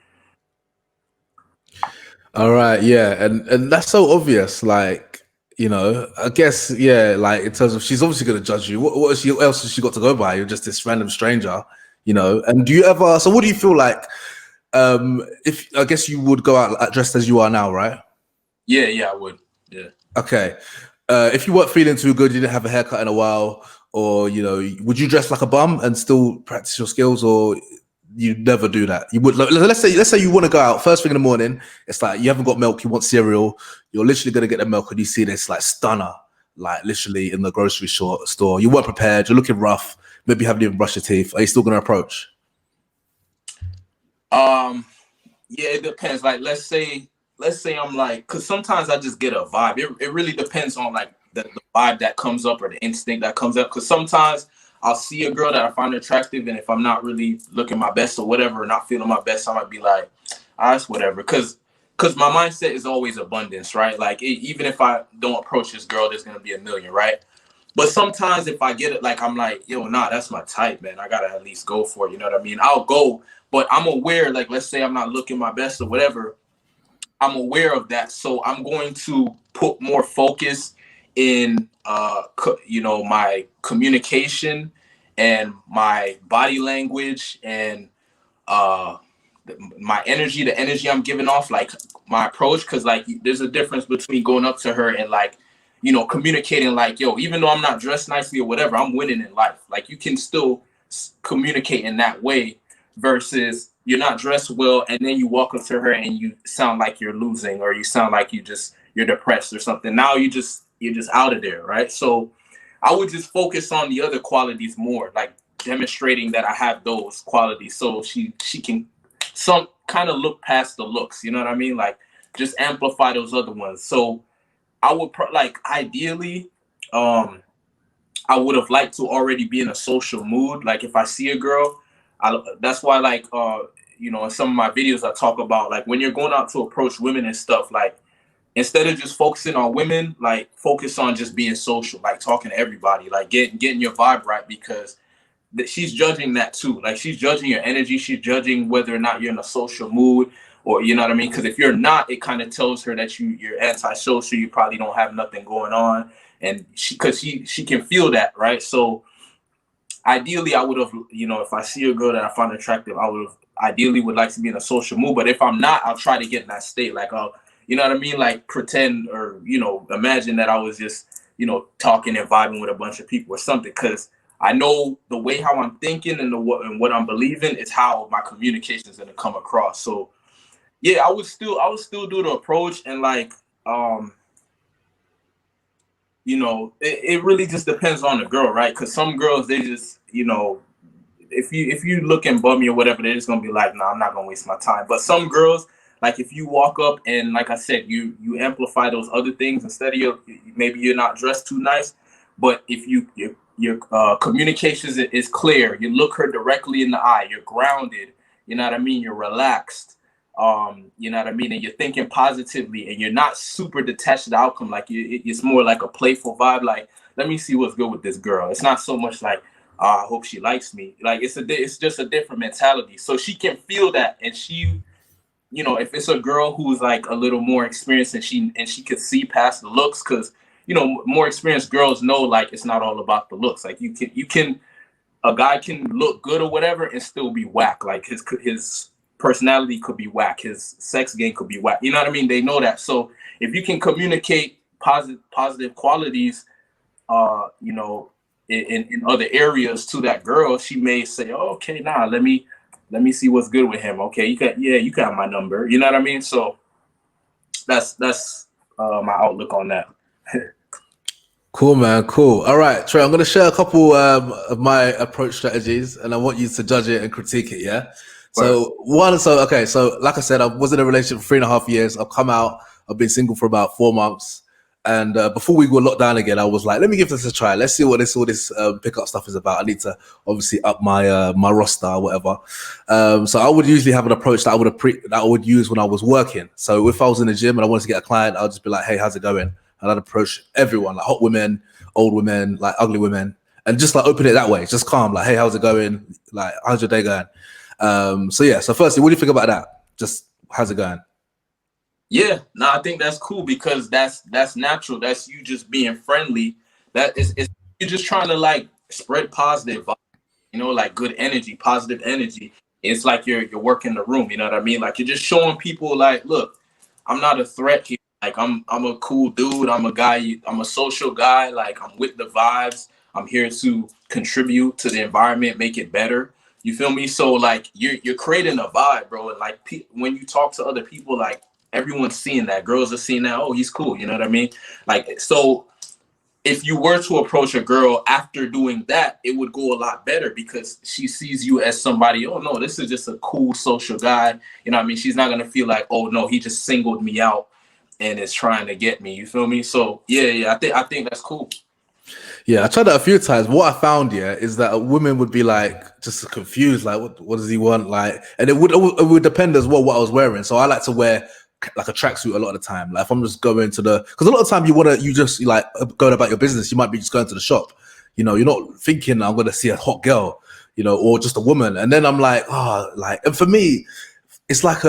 All right, yeah, and that's so obvious. Like, I guess, yeah, like in terms of, she's obviously going to judge you. What else has she got to go by? You're just this random stranger, And do you ever? So, what do you feel like? If I guess you would go out dressed as you are now, right? Yeah, I would. Yeah. Okay. If you weren't feeling too good, you didn't have a haircut in a while, or would you dress like a bum and still practice your skills, or you never do that. You would, let's say you want to go out first thing in the morning. It's like you haven't got milk, you want cereal. You're literally gonna get the milk, and you see this like stunner, like literally in the grocery store. You weren't prepared. You're looking rough. Maybe you haven't even brushed your teeth. Are you still gonna approach? Yeah, it depends. Like, let's say I'm like, because sometimes I just get a vibe. It really depends on like the vibe that comes up or the instinct that comes up. Because sometimes I'll see a girl that I find attractive, and if I'm not really looking my best or whatever, or not feeling my best, I might be like, it's whatever. Because my mindset is always abundance, right? Like, even if I don't approach this girl, there's gonna be a million, right? But sometimes if I get it, like, I'm like, yo, nah, that's my type, man. I gotta at least go for it. You know what I mean? I'll go, but I'm aware, like, let's say I'm not looking my best or whatever. I'm aware of that. So I'm going to put more focus in, my communication and my body language and my energy, the energy I'm giving off, like my approach. Cause like, there's a difference between going up to her and like, communicating like, yo, even though I'm not dressed nicely or whatever, I'm winning in life. Like, you can still communicate in that way versus you're not dressed well and then you walk up to her and you sound like you're losing, or you sound like you're depressed or something. Now you're just out of there, right? So I would just focus on the other qualities more, like demonstrating that I have those qualities, so she can some kind of look past the looks. You know what I mean? Like, just amplify those other ones. So I would like, ideally, I would have liked to already be in a social mood. Like, if I see a girl, that's why, like, in some of my videos, I talk about, like, when you're going out to approach women and stuff, like, instead of just focusing on women, like, focus on just being social, like talking to everybody, like getting your vibe right, because she's judging that too. Like, she's judging your energy. She's judging whether or not you're in a social mood, or, you know what I mean? Because if you're not, it kind of tells her that you're antisocial. You probably don't have nothing going on. And she can feel that, right? So ideally, I would have, if I see a girl that I find attractive, I would like to be in a social mood. But if I'm not, I'll try to get in that state. Like, you know what I mean? Like, pretend, or, imagine that I was just, talking and vibing with a bunch of people or something. Because I know the way how I'm thinking and what I'm believing is how my communication is going to come across. So yeah, I would still do the approach, and like, it really just depends on the girl, right? Because some girls, they just, if you looking bummy or whatever, they're just gonna be like, nah, I'm not gonna waste my time. But some girls, like, if you walk up and, like I said, you amplify those other things, instead of maybe you're not dressed too nice, but if your communications is clear, you look her directly in the eye, you're grounded, you know what I mean, you're relaxed, you know what I mean, and you're thinking positively, and you're not super detached to the outcome. Like, it's more like a playful vibe. Like, let me see what's good with this girl. It's not so much like, I hope she likes me. Like, it's just a different mentality. So she can feel that, and she, if it's a girl who's like a little more experienced, and she could see past the looks, because more experienced girls know, like, it's not all about the looks. Like, a guy can look good or whatever and still be whack. Like, his personality could be whack, his sex game could be whack. You know what I mean? They know that. So if you can communicate positive qualities, in other areas to that girl, she may say, oh, okay, nah, let me see what's good with him. Okay, you can have my number. You know what I mean? So that's my outlook on that. Cool, man. Cool. All right, Trey, I'm going to share a couple of my approach strategies, and I want you to judge it and critique it. Yeah. So like I said, I was in a relationship for 3.5 years. I've come out. I've been single for about 4 months. And before we go locked down again, I was like, let me give this a try. Let's see what all this pickup stuff is about. I need to obviously up my my roster or whatever. So I would usually have an approach that I would use when I was working. So if I was in the gym and I wanted to get a client, I'll just be like, hey, how's it going? And I'd approach everyone, like hot women, old women, like ugly women, and just like open it that way. Just calm, like, hey, how's it going? Like, how's your day going? So firstly, what do you think about that? Just how's it going? Yeah, no, I think that's cool, because that's natural. That's you just being friendly. That is you're just trying to, like, spread positive, like good energy, positive energy. It's like you're working the room. You know what I mean? Like, you're just showing people, like, look, I'm not a threat here. Like, I'm a cool dude. I'm a guy. I'm a social guy. Like, I'm with the vibes. I'm here to contribute to the environment, make it better. You feel me? So like you're creating a vibe, bro. And like when you talk to other people, like everyone's seeing that. Girls are seeing that. Oh, he's cool. You know what I mean? Like so. If you were to approach a girl after doing that, it would go a lot better because she sees you as somebody, oh no, this is just a cool social guy. You know what I mean? She's not gonna feel like, oh no, he just singled me out and is trying to get me. You feel me? So yeah, I think that's cool. Yeah, I tried that a few times. What I found, is that women would be like just confused, like what does he want, like, and it would depend as well what I was wearing. So I like to wear like a tracksuit a lot of the time. Like if I'm just going to because a lot of the time you just like going about your business. You might be just going to the shop. You know, you're not thinking I'm going to see a hot girl, or just a woman. And then I'm like, and for me, it's like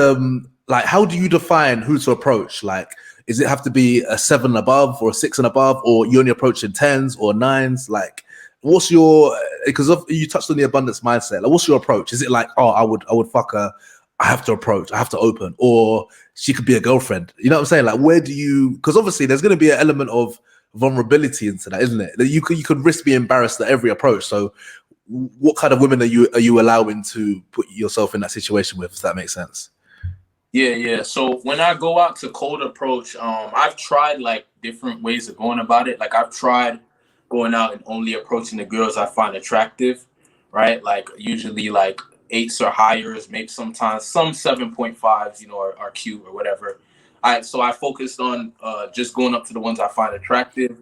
how do you define who to approach? Like, is it have to be a 7 above or a 6 and above, or you only approaching 10s or 9s? Like, what's your, because you touched on the abundance mindset. Like, what's your approach? Is it like, oh, I would fuck her, I have to approach, I have to open, or she could be a girlfriend? You know what I'm saying? Like, where do you, because obviously there's going to be an element of vulnerability into that, isn't it? That you could risk being embarrassed at every approach. So what kind of women are you allowing to put yourself in that situation with, if that makes sense? Yeah. So when I go out to cold approach, I've tried like different ways of going about it. Like I've tried going out and only approaching the girls I find attractive, right? Like usually like 8s or higher, maybe sometimes some 7.5s, are cute or whatever. So I focused on just going up to the ones I find attractive.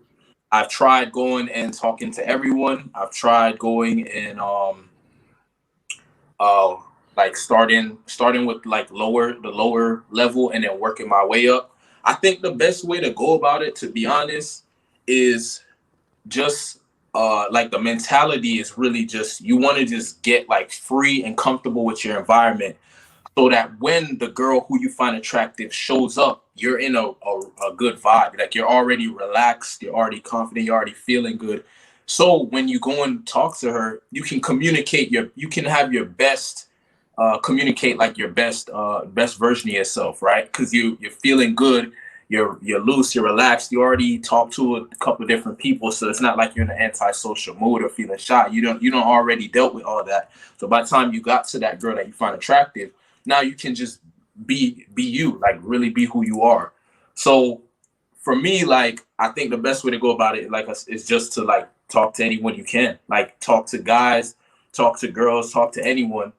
I've tried going and talking to everyone. I've tried going and like starting with like the lower level and then working my way up. I think the best way to go about it, to be honest, is just like the mentality is really just you want to just get like free and comfortable with your environment so that when the girl who you find attractive shows up, you're in a good vibe. Like you're already relaxed, you're already confident, you're already feeling good. So when you go and talk to her, you can you can have your best communicate like your best version of yourself, right? Because you're feeling good, you're loose, you're relaxed. You already talked to a couple of different people, so it's not like you're in an antisocial mood or feeling shy. You don't already dealt with all that. So by the time you got to that girl that you find attractive, now you can just be you, like really be who you are. So for me, like I think the best way to go about it, like, is just to like talk to anyone you can, like talk to guys, talk to girls, talk to anyone,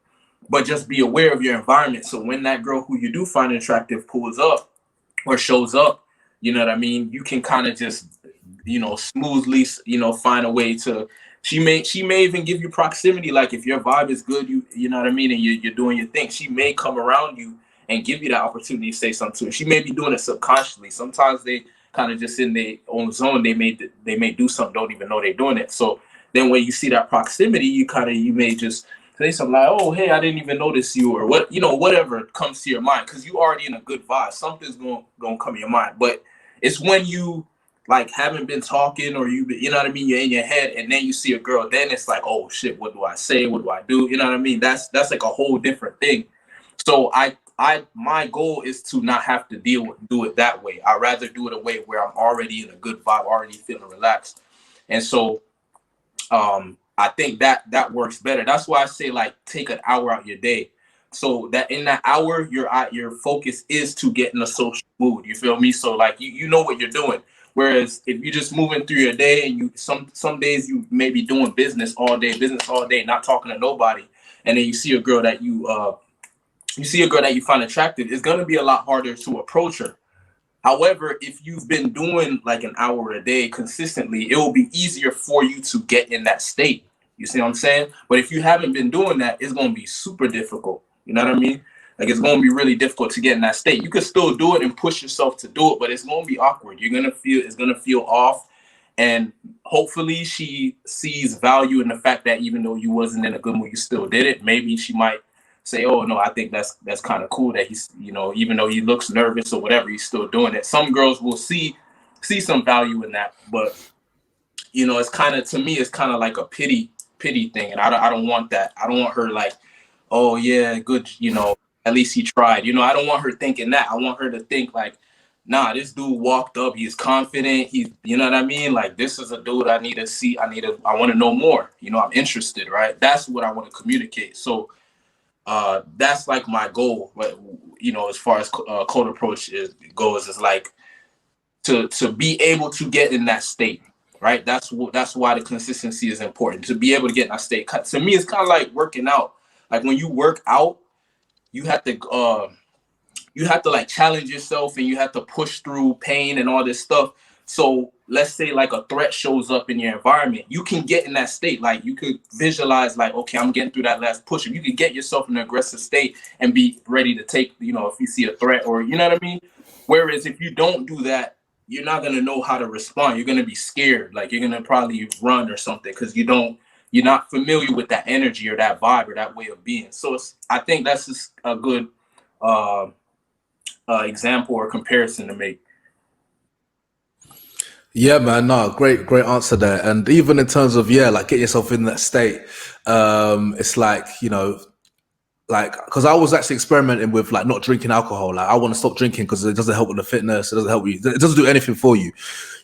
but just be aware of your environment. So when that girl who you do find attractive pulls up or shows up, you know what I mean? You can kind of just, smoothly, find a way to, she may even give you proximity. Like if your vibe is good, you know what I mean? And you're doing your thing. She may come around you and give you that opportunity to say something to her. She may be doing it subconsciously. Sometimes they kind of just in their own zone, they may do something, don't even know they're doing it. So then when you see that proximity, you may just say something like, oh, hey, I didn't even notice you, or what, whatever comes to your mind, because you already in a good vibe. Something's gonna come in your mind. But it's when you like haven't been talking, or you know what I mean, you're in your head, and then you see a girl, then it's like, oh shit, what do I say? What do I do? You know what I mean? That's like a whole different thing. So my goal is to not have to do it that way. I'd rather do it a way where I'm already in a good vibe, already feeling relaxed. And so I think that works better. That's why I say like take an hour out your day, so that in that hour your focus is to get in a social mood. You feel me? So like you know what you're doing. Whereas if you're just moving through your day and you some days you may be doing business all day, not talking to nobody, and then you see a girl that you find attractive, it's gonna be a lot harder to approach her. However, if you've been doing like an hour a day consistently, it will be easier for you to get in that state. You see what I'm saying? But if you haven't been doing that, it's going to be super difficult. You know what I mean? Like it's going to be really difficult to get in that state. You can still do it and push yourself to do it, but it's going to be awkward. It's going to feel off. And hopefully she sees value in the fact that even though you wasn't in a good mood, you still did it. Maybe she might say, oh no, I think that's kind of cool that he's, even though he looks nervous or whatever, he's still doing it. Some girls will see some value in that, but it's kind of, to me, it's kind of like a pity thing, and I don't want that. I don't want her like, oh yeah, good, at least he tried. I don't want her thinking that. I want her to think like, nah, this dude walked up, he's confident, he's, you know what I mean? Like, this is a dude I need to see, I want to know more, you know, I'm interested, right? That's what I want to communicate. So that's like my goal, but you know, as far as code approach goes, is like to be able to get in that state, right? That's why the consistency is important, to be able to get in that state. To me, it's kind of like working out. Like when you work out, you have to like challenge yourself, and you have to push through pain and all this stuff. So let's say like a threat shows up in your environment, you can get in that state. Like you could visualize like, okay, I'm getting through that last push. And you can get yourself in an aggressive state and be ready to take, you know, if you see a threat, or, you know what I mean? Whereas if you don't do that, you're not going to know how to respond. You're going to be scared. Like you're going to probably run or something, because you're not familiar with that energy or that vibe or that way of being. So I think that's just a good example or comparison to make. Yeah, man, no, great answer there. And even in terms of, like getting yourself in that state, it's like, you know, like, because I was actually experimenting with like not drinking alcohol. Like I want to stop drinking because it doesn't help with the fitness. It doesn't help you. It doesn't do anything for you,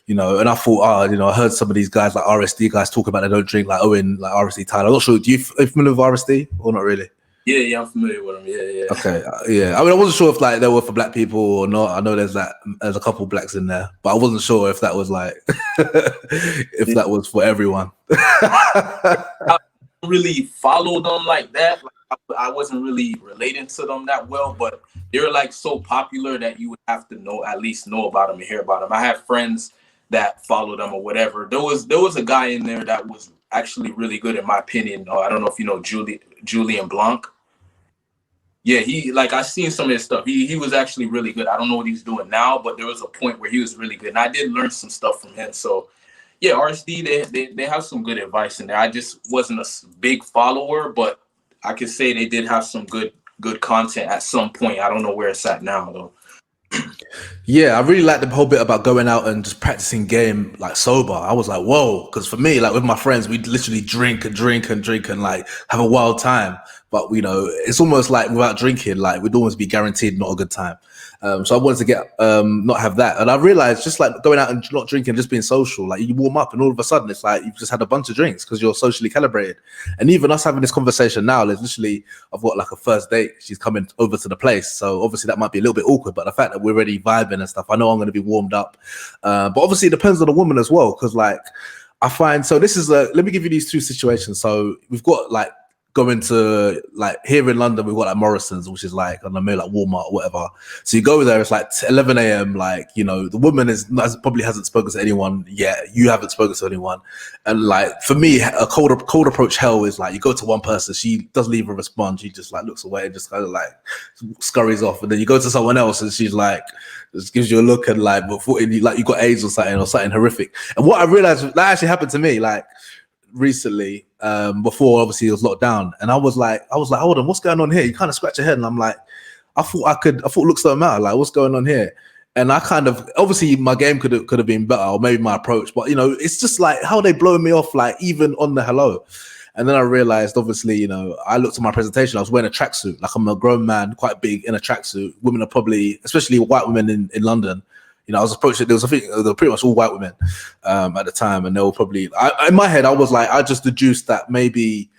you know. And I thought, you know, I heard some of these guys like RSD guys talk about they don't drink, like Owen, like RSD Tyler. I'm not sure. Are you familiar with RSD or not really? Yeah, I'm familiar with them. Yeah. Okay, yeah. I mean, I wasn't sure if like they were for black people or not. I know there's a couple blacks in there, but I wasn't sure if that was like if that was for everyone. I don't really follow them like that. Like, I wasn't really relating to them that well, but they're like so popular that you would have to at least know about them and hear about them. I have friends that follow them or whatever. There was a guy in there that was actually really good in my opinion. I don't know if you know Julian Blanc. Yeah, I seen some of his stuff. He was actually really good. I don't know what he's doing now, but there was a point where he was really good, and I did learn some stuff from him. So, yeah, RSD they have some good advice in there. I just wasn't a big follower, but I could say they did have some good content at some point. I don't know where it's at now though. Yeah, I really like the whole bit about going out and just practicing game like sober. I was like, whoa, because for me, like with my friends, we'd literally drink and like have a wild time. But you know, it's almost like without drinking, like we'd almost be guaranteed not a good time. So I wanted to get not have that, and I realized just like going out and not drinking, just being social, like you warm up, and all of a sudden it's like you've just had a bunch of drinks because you're socially calibrated. And even us having this conversation now, there's literally I've got like a first date. She's coming over to the place, so obviously that might be a little bit awkward. But the fact that we're already vibing and stuff, I know I'm going to be warmed up. But obviously it depends on the woman as well, because like I find so this is let me give you these two situations. So we've got like going to like here in London, we've got like Morrison's, which is like, I don't know, like Walmart or whatever. So you go there, it's like 11 a.m. Like, you know, the woman probably hasn't spoken to anyone yet. You haven't spoken to anyone. And like, for me, a cold approach hell is like, you go to one person, she doesn't even respond. She just like looks away and just kind of like scurries off. And then you go to someone else and she's like, just gives you a look and like, like you got AIDS or something horrific. And what I realized, that actually happened to me, like, recently, before obviously it was locked down, and I was like, hold on, what's going on here? You kind of scratch your head, and I'm like, I thought looks don't matter, like what's going on here? And I kind of, obviously my game could have been better, or maybe my approach, but you know, it's just like how they blow me off, like even on the hello. And then I realized, obviously, you know, I looked at my presentation, I was wearing a tracksuit, like I'm a grown man, quite big in a tracksuit. Women are probably, especially white women in London, you know, I was approaching, there were pretty much all white women at the time. And they were probably, in my head, I was like, I just deduced that maybe,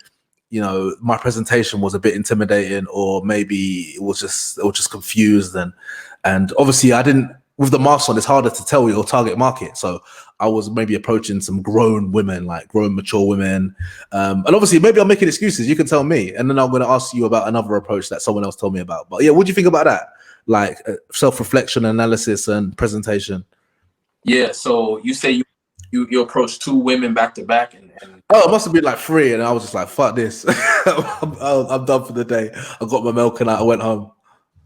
you know, my presentation was a bit intimidating, or maybe it was just confused. And obviously I didn't, with the mask on, it's harder to tell your target market. So I was maybe approaching some grown women, like grown, mature women. And obviously maybe I'm making excuses, you can tell me. And then I'm going to ask you about another approach that someone else told me about. But yeah, what do you think about that? Like self-reflection, analysis, and presentation. Yeah, so you say you approached two women back to back, and oh, it must have been like 3, and I was just like, fuck this. I'm done for the day. I got my milk and I went home.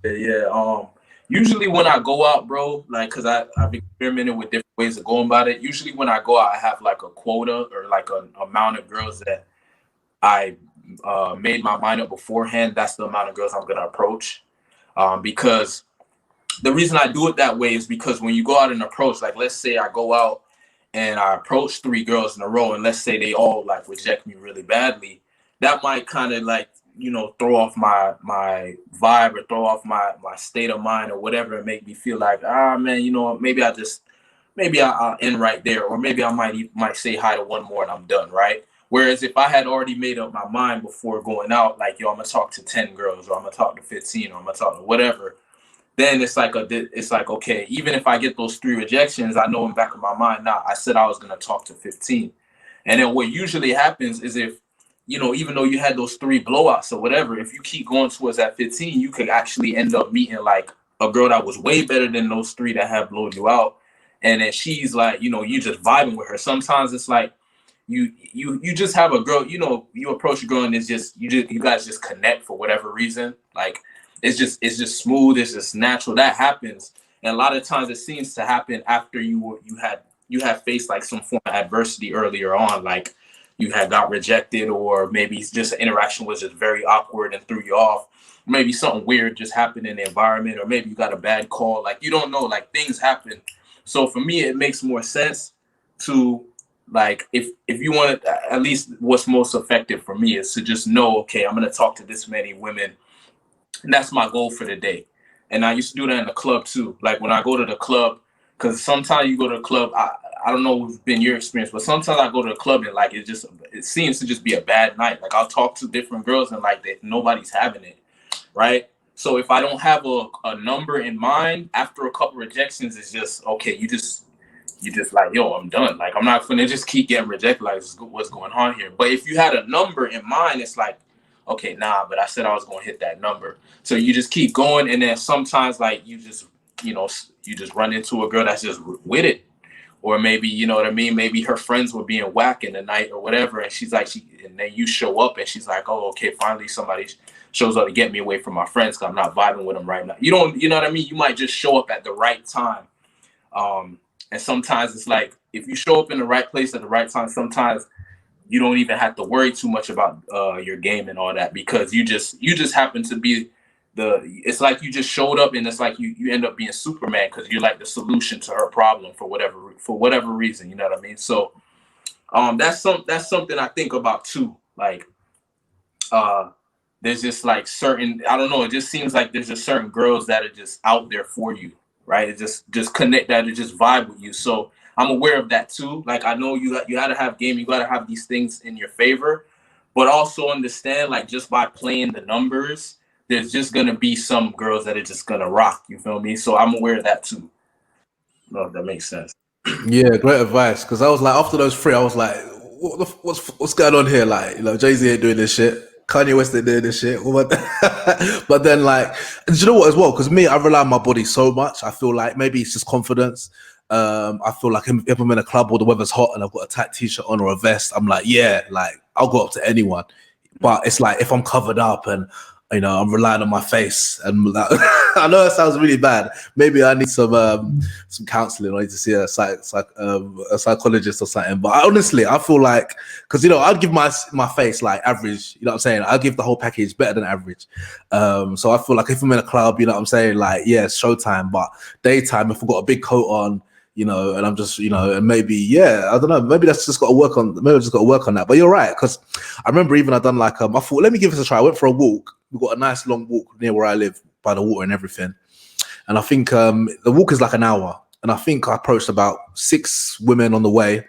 Yeah. Usually when I go out, bro, like, cause I've experimented with different ways of going about it. Usually when I go out, I have like a quota or like an amount of girls that I made my mind up beforehand. That's the amount of girls I'm gonna approach. Because the reason I do it that way is because when you go out and approach, like, let's say I go out and I approach 3 girls in a row, and let's say they all like reject me really badly, that might kind of like throw off my vibe or throw off my state of mind or whatever, and make me feel like, man, maybe I'll end right there, or maybe I might say hi to one more and I'm done, right? Whereas if I had already made up my mind before going out, like, yo, I'm gonna talk to 10 girls, or I'm gonna talk to 15, or I'm gonna talk to whatever, then it's like okay, even if I get those 3 rejections, I know in the back of my mind, nah, I said I was gonna talk to 15. And then what usually happens is, if even though you had those 3 blowouts or whatever, if you keep going towards that 15, you could actually end up meeting like a girl that was way better than those 3 that have blowed you out. And then she's like, you just vibing with her. Sometimes it's like you just have a girl, you approach a girl and it's just you guys just connect for whatever reason. Like it's just smooth, it's just natural. That happens. And a lot of times it seems to happen after you had faced like some form of adversity earlier on, like you had got rejected, or maybe just an interaction was just very awkward and threw you off. Maybe something weird just happened in the environment, or maybe you got a bad call. Like, you don't know, like things happen. So for me, it makes more sense to, like, if you want to, at least what's most effective for me is to just know, okay, I'm going to talk to this many women, and that's my goal for the day. And I used to do that in the club too. Like when I go to the club, because sometimes you go to the club, I don't know what's been your experience, but sometimes I go to the club and like it seems to just be a bad night. Like I'll talk to different girls and like nobody's having it, right? So if I don't have a number in mind, after a couple rejections, it's just okay. You just like, yo, I'm done. Like I'm not gonna just keep getting rejected. Like what's going on here? But if you had a number in mind, it's like, okay, nah. But I said I was gonna hit that number. So you just keep going, and then sometimes like you just run into a girl that's just with it, or maybe you know what I mean. Maybe her friends were being whack in the night or whatever, and she's like, and then you show up, and she's like, oh, okay, finally somebody shows up to get me away from my friends because I'm not vibing with them right now. You know what I mean? You might just show up at the right time. And sometimes it's like, if you show up in the right place at the right time, sometimes you don't even have to worry too much about your game and all that, because you just happen to be it's like you just showed up, and it's like you end up being Superman because you're like the solution to her problem for whatever reason. You know what I mean? So that's something I think about too. Like there's just like certain, I don't know, it just seems like there's just certain girls that are just out there for you, right? It just connect, that it just vibe with you. So I'm aware of that too. Like I know you got to have game, you got to have these things in your favor, but also understand, like, just by playing the numbers, there's just gonna be some girls that are just gonna rock. You feel me? So I'm aware of that too. I don't know if that makes sense. Yeah, great advice. Because I was like, after those 3, I was like, what's going on here? Like, Jay-Z ain't doing this shit. Kanye West ain't doing this shit. But then, like, do you know what as well? Because me, I rely on my body so much. I feel like maybe it's just confidence. I feel like if I'm in a club or the weather's hot and I've got a tight t-shirt on or a vest, I'm like, yeah, like I'll go up to anyone. But it's like if I'm covered up and I'm relying on my face, and like, I know that sounds really bad. Maybe I need some counseling. I need to see a psychologist or something. But I feel like, because I'd give my face like average. You know what I'm saying? I'll give the whole package better than average. So I feel like if I'm in a club, you know what I'm saying, like, yeah, it's showtime. But daytime, if I've got a big coat on, and I'm just, and maybe, yeah, I don't know, maybe that's just got to work on. Maybe I just got to work on that. But you're right, because I remember even I done like I thought, let me give this a try. I went for a walk. We got a nice long walk near where I live by the water and everything. And I think the walk is like an hour. And I think I approached about 6 women on the way,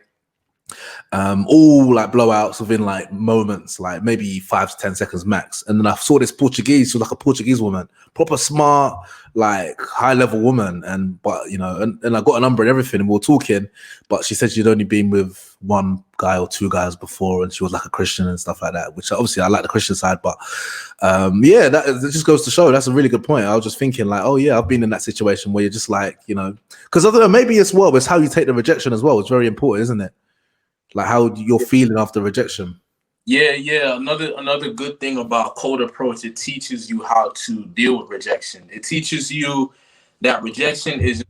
all like blowouts within like moments, like maybe 5 to 10 seconds max. And then I saw this Portuguese, so like a Portuguese woman, proper smart, like high level woman. And I got a number and everything, and we were talking, but she said she'd only been with 1 guy or 2 guys before, and she was like a Christian and stuff like that, which obviously I like the Christian side, but yeah, that just goes to show. That's a really good point. I was just thinking like, oh yeah, I've been in that situation where you're just like, because I don't know, maybe it's how you take the rejection as well. It's very important, isn't it? Like how you're feeling after rejection. Yeah. Another good thing about cold approach, it teaches you how to deal with rejection. It teaches you that rejection is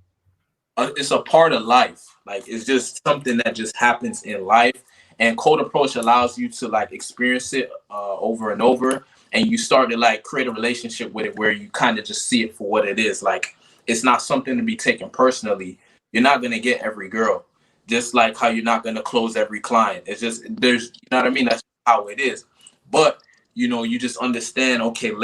it's a part of life. Like it's just something that just happens in life. And cold approach allows you to like experience it over and over, and you start to like create a relationship with it where you kind of just see it for what it is. Like it's not something to be taken personally. You're not gonna get every girl. Just like how you're not going to close every client. It's just, you know what I mean? That's how it is. But you know, you just understand, okay,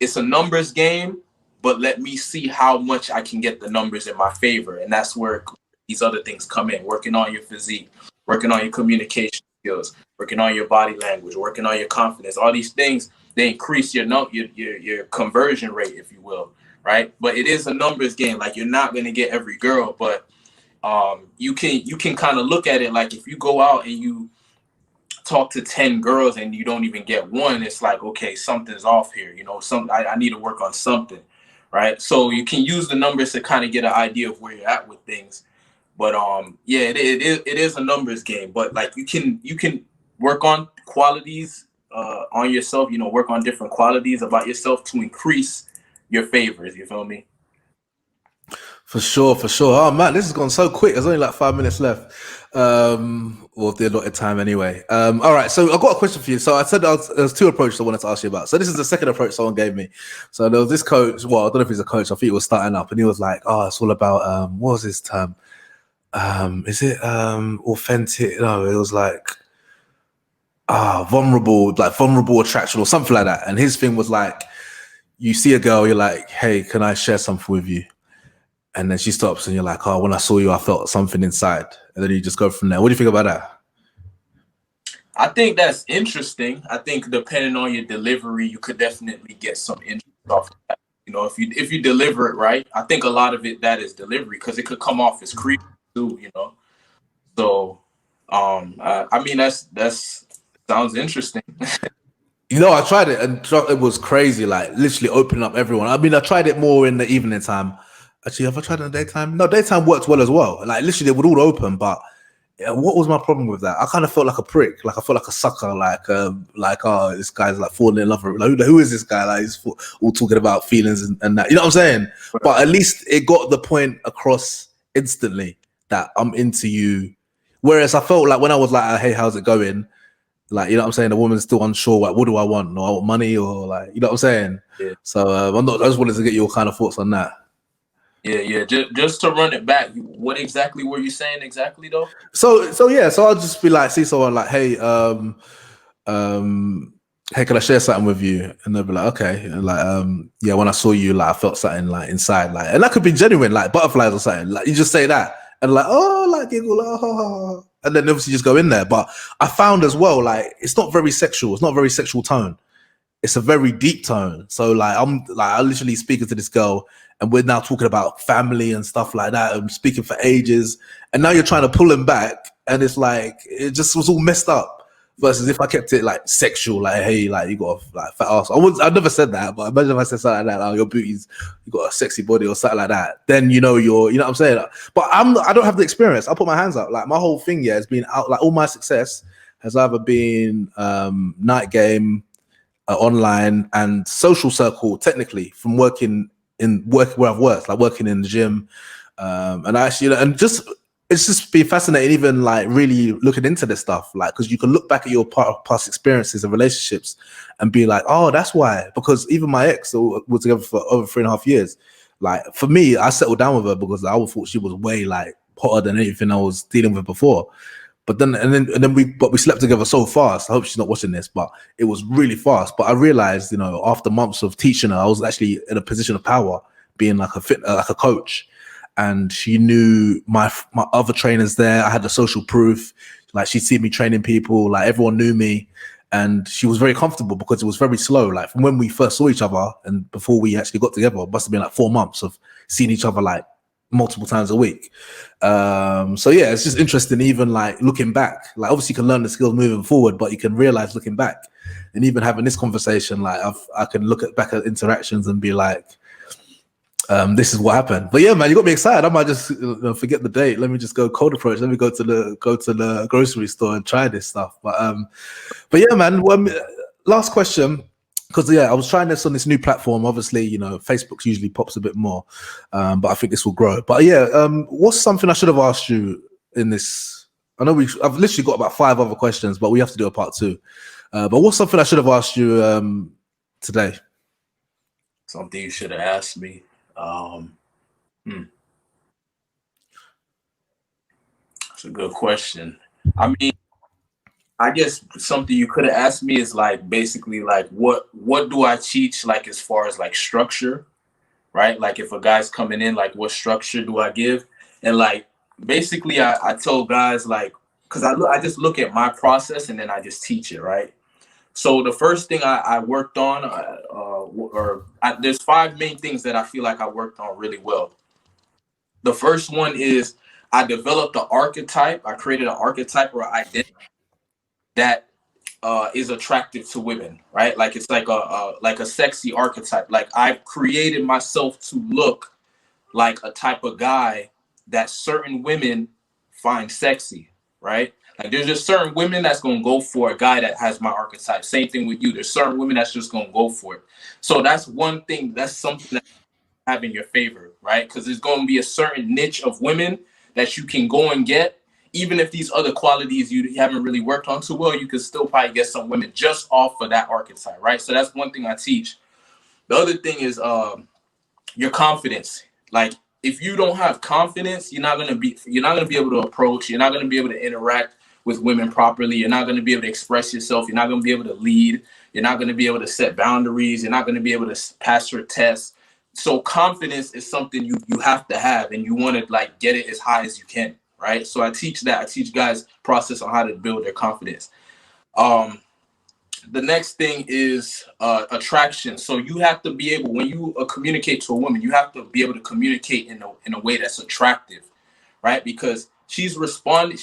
it's a numbers game, but let me see how much I can get the numbers in my favor. And that's where these other things come in, working on your physique, working on your communication skills, working on your body language, working on your confidence. All these things, they increase your conversion rate, if you will, right? But it is a numbers game. Like, you're not going to get every girl, but you can kind of look at it like, if you go out and you talk to 10 girls and you don't even get one, it's like, okay, something's off here. You know, I need to work on something, right? So you can use the numbers to kind of get an idea of where you're at with things. But yeah, it is a numbers game. But like, you can work on qualities on yourself. You know, work on different qualities about yourself to increase your favors. You feel me? For sure, for sure. Oh man, this has gone so quick. There's only like 5 minutes left. Or the allotted time anyway. All right, so I've got a question for you. So I said there's two approaches I wanted to ask you about. So this is the second approach someone gave me. So there was this coach, well, I don't know if he's a coach, I think he was starting up, and he was like, oh, it's all about what was his term? Is it authentic? No, it was like vulnerable attraction or something like that. And his thing was like, you see a girl, you're like, hey, can I share something with you? And then she stops and you're like, oh, when I saw you, I felt something inside. And then you just go from there. What do you think about that? I think that's interesting. I think depending on your delivery, you could definitely get some interest off of that. You know, if you deliver it right, I think a lot of it, that is delivery, because it could come off as creepy too, you know. So I mean, that's sounds interesting. You know, I tried it and it was crazy, like literally opening up everyone. I mean, I tried it more in the evening time. Actually, have I tried it in the daytime? No, daytime worked well as well. Like literally, they would all open. But yeah, what was my problem with that? I kind of felt like a prick. Like I felt like a sucker. Like oh, this guy's like falling in love with. Like, who is this guy? Like he's all talking about feelings and that. You know what I'm saying? But at least it got the point across instantly that I'm into you. Whereas I felt like when I was like, hey, how's it going? Like, you know what I'm saying? The woman's still unsure. Like, what do I want? No, I want money, or like, you know what I'm saying? Yeah. So I just wanted to get your kind of thoughts on that. Yeah. Just to run it back, what exactly were you saying exactly though? So I'll just be like, see someone like, hey, hey, can I share something with you? And they'll be like, okay. And like, yeah, when I saw you, like, I felt something like inside, like, and that could be genuine, like butterflies or something. Like, you just say that, and like, oh, like giggle, oh, and then obviously just go in there. But I found as well, like, it's not very sexual. It's not a very sexual tone. It's a very deep tone. So like, I literally speaking to this girl, and we're now talking about family and stuff like that. I'm speaking for ages, and now you're trying to pull him back, and it's like it just was all messed up. Versus if I kept it like sexual, like, hey, like you got a like fat ass. I never said that, but imagine if I said something like that, like your booty's, you got a sexy body or something like that. Then you know what I'm saying. But I don't have the experience. I put my hands up. Like my whole thing, has been out. Like all my success has either been night game, online, and social circle. Technically, from working where I've worked, like working in the gym, and actually, and just. It's just been fascinating, even like really looking into this stuff, like because you can look back at your past experiences and relationships and be like, oh, that's why. Because even my ex, were together for over 3.5 years. Like for me, I settled down with her because I thought she was way like hotter than anything I was dealing with before. But then we slept together so fast. I hope she's not watching this, but it was really fast. But I realized, after months of teaching her, I was actually in a position of power, being like a coach. And she knew my other trainers there. I had the social proof. Like she'd seen me training people. Like everyone knew me, and she was very comfortable because it was very slow. Like from when we first saw each other and before we actually got together, it must have been like 4 months of seeing each other like multiple times a week. So yeah, it's just interesting. Even like looking back, like obviously you can learn the skills moving forward, but you can realize looking back, and even having this conversation, like I can look back at interactions and be like. This is what happened. But yeah, man, you got me excited. I might just forget the date. Let me just go cold approach. Let me go to the grocery store and try this stuff. But yeah, man. Last question, because I was trying this on this new platform. Obviously, Facebook usually pops a bit more, but I think this will grow. But yeah, what's something I should have asked you in this? I know I've literally got about 5 other questions, but we have to do a part 2. But what's something I should have asked you today? Something you should have asked me. That's a good question. I mean, I guess something you could have asked me is like basically like what do I teach like as far as like structure, right? Like if a guy's coming in, like what structure do I give? And like basically I tell guys like, because I just look at my process and then I just teach it, right? So the first thing I worked on, there's 5 main things that I feel like I worked on really well. The first one is I developed an archetype. I created an archetype or identity that is attractive to women, right? Like it's like a sexy archetype. Like I've created myself to look like a type of guy that certain women find sexy, right? Like there's just certain women that's gonna go for a guy that has my archetype. Same thing with you. There's certain women that's just gonna go for it. So that's one thing. That's something that you have in your favor, right? Because there's gonna be a certain niche of women that you can go and get. Even if these other qualities you haven't really worked on too well, you can still probably get some women just off of that archetype, right? So that's one thing I teach. The other thing is your confidence. Like if you don't have confidence, you're not gonna be able to approach. You're not gonna be able to interact with women properly. You're not gonna be able to express yourself. You're not gonna be able to lead. You're not gonna be able to set boundaries. You're not gonna be able to pass your tests. So confidence is something you have to have, and you want to like get it as high as you can, right? So I teach that. I teach guys process on how to build their confidence. The next thing is attraction. So you have to be able, when you communicate to a woman, you have to be able to communicate in a way that's attractive, right? Because she is responding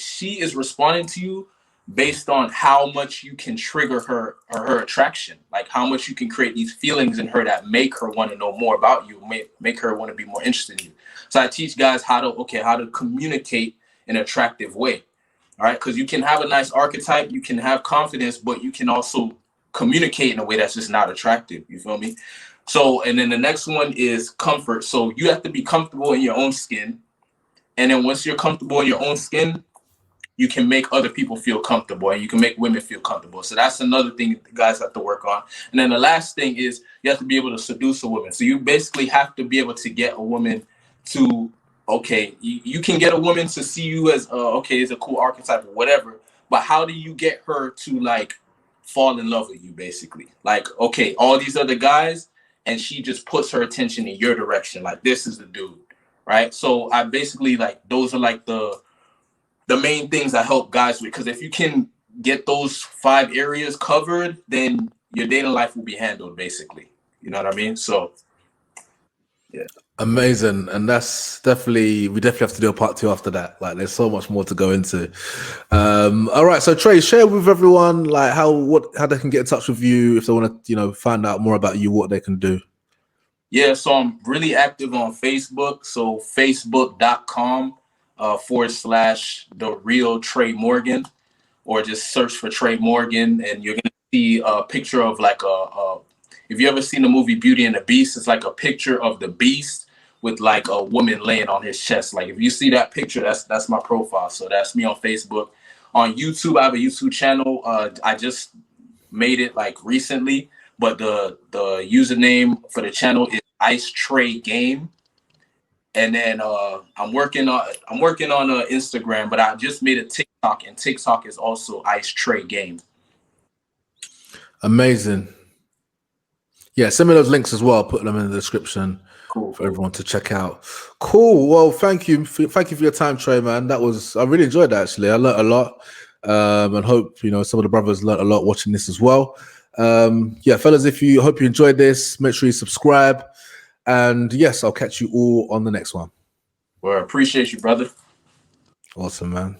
to you based on how much you can trigger her attraction, like how much you can create these feelings in her that make her want to know more about you, make her want to be more interested in you. So I teach guys how to communicate in an attractive way. All right, because you can have a nice archetype, you can have confidence, but you can also communicate in a way that's just not attractive. You feel me? So, and then the next one is comfort. So you have to be comfortable in your own skin. And then once you're comfortable in your own skin, you can make other people feel comfortable and you can make women feel comfortable. So that's another thing guys have to work on. And then the last thing is you have to be able to seduce a woman. So you basically have to be able to get a woman to, okay, you can get a woman to see you as, okay, it's a cool archetype or whatever, but how do you get her to like fall in love with you basically? Like, okay, all these other guys, and she just puts her attention in your direction. Like, this is the dude, right? So I basically like, those are like the main things I help guys with, because if you can get those 5 areas covered, then your dating life will be handled basically. You know what I mean? So yeah. Amazing. And that's definitely, we definitely have to do a part 2 after that. Like there's so much more to go into. All right. So Trey, share with everyone like how they can get in touch with you if they want to, find out more about you, what they can do. Yeah. So I'm really active on Facebook. So facebook.com /The Real Trey Morgan, or just search for Trey Morgan and you're going to see a picture of like if you ever seen the movie Beauty and the Beast, it's like a picture of the beast with like a woman laying on his chest. Like if you see that picture, that's my profile. So that's me on Facebook. On YouTube, I have a YouTube channel. I just made it like recently, but the username for the channel is Ice Trey Game. And then I'm working on Instagram, but I just made a TikTok, and TikTok is also Ice Trey Game. Amazing. Yeah, send me those links as well. I'll put them in the description. Cool. For everyone to check out. Cool. Well, thank you for your time, Trey, man. I really enjoyed that actually. I learned a lot. And hope some of the brothers learned a lot watching this as well. Yeah, fellas, hope you enjoyed this, make sure you subscribe. And yes, I'll catch you all on the next one. Well, I appreciate you, brother. Awesome, man.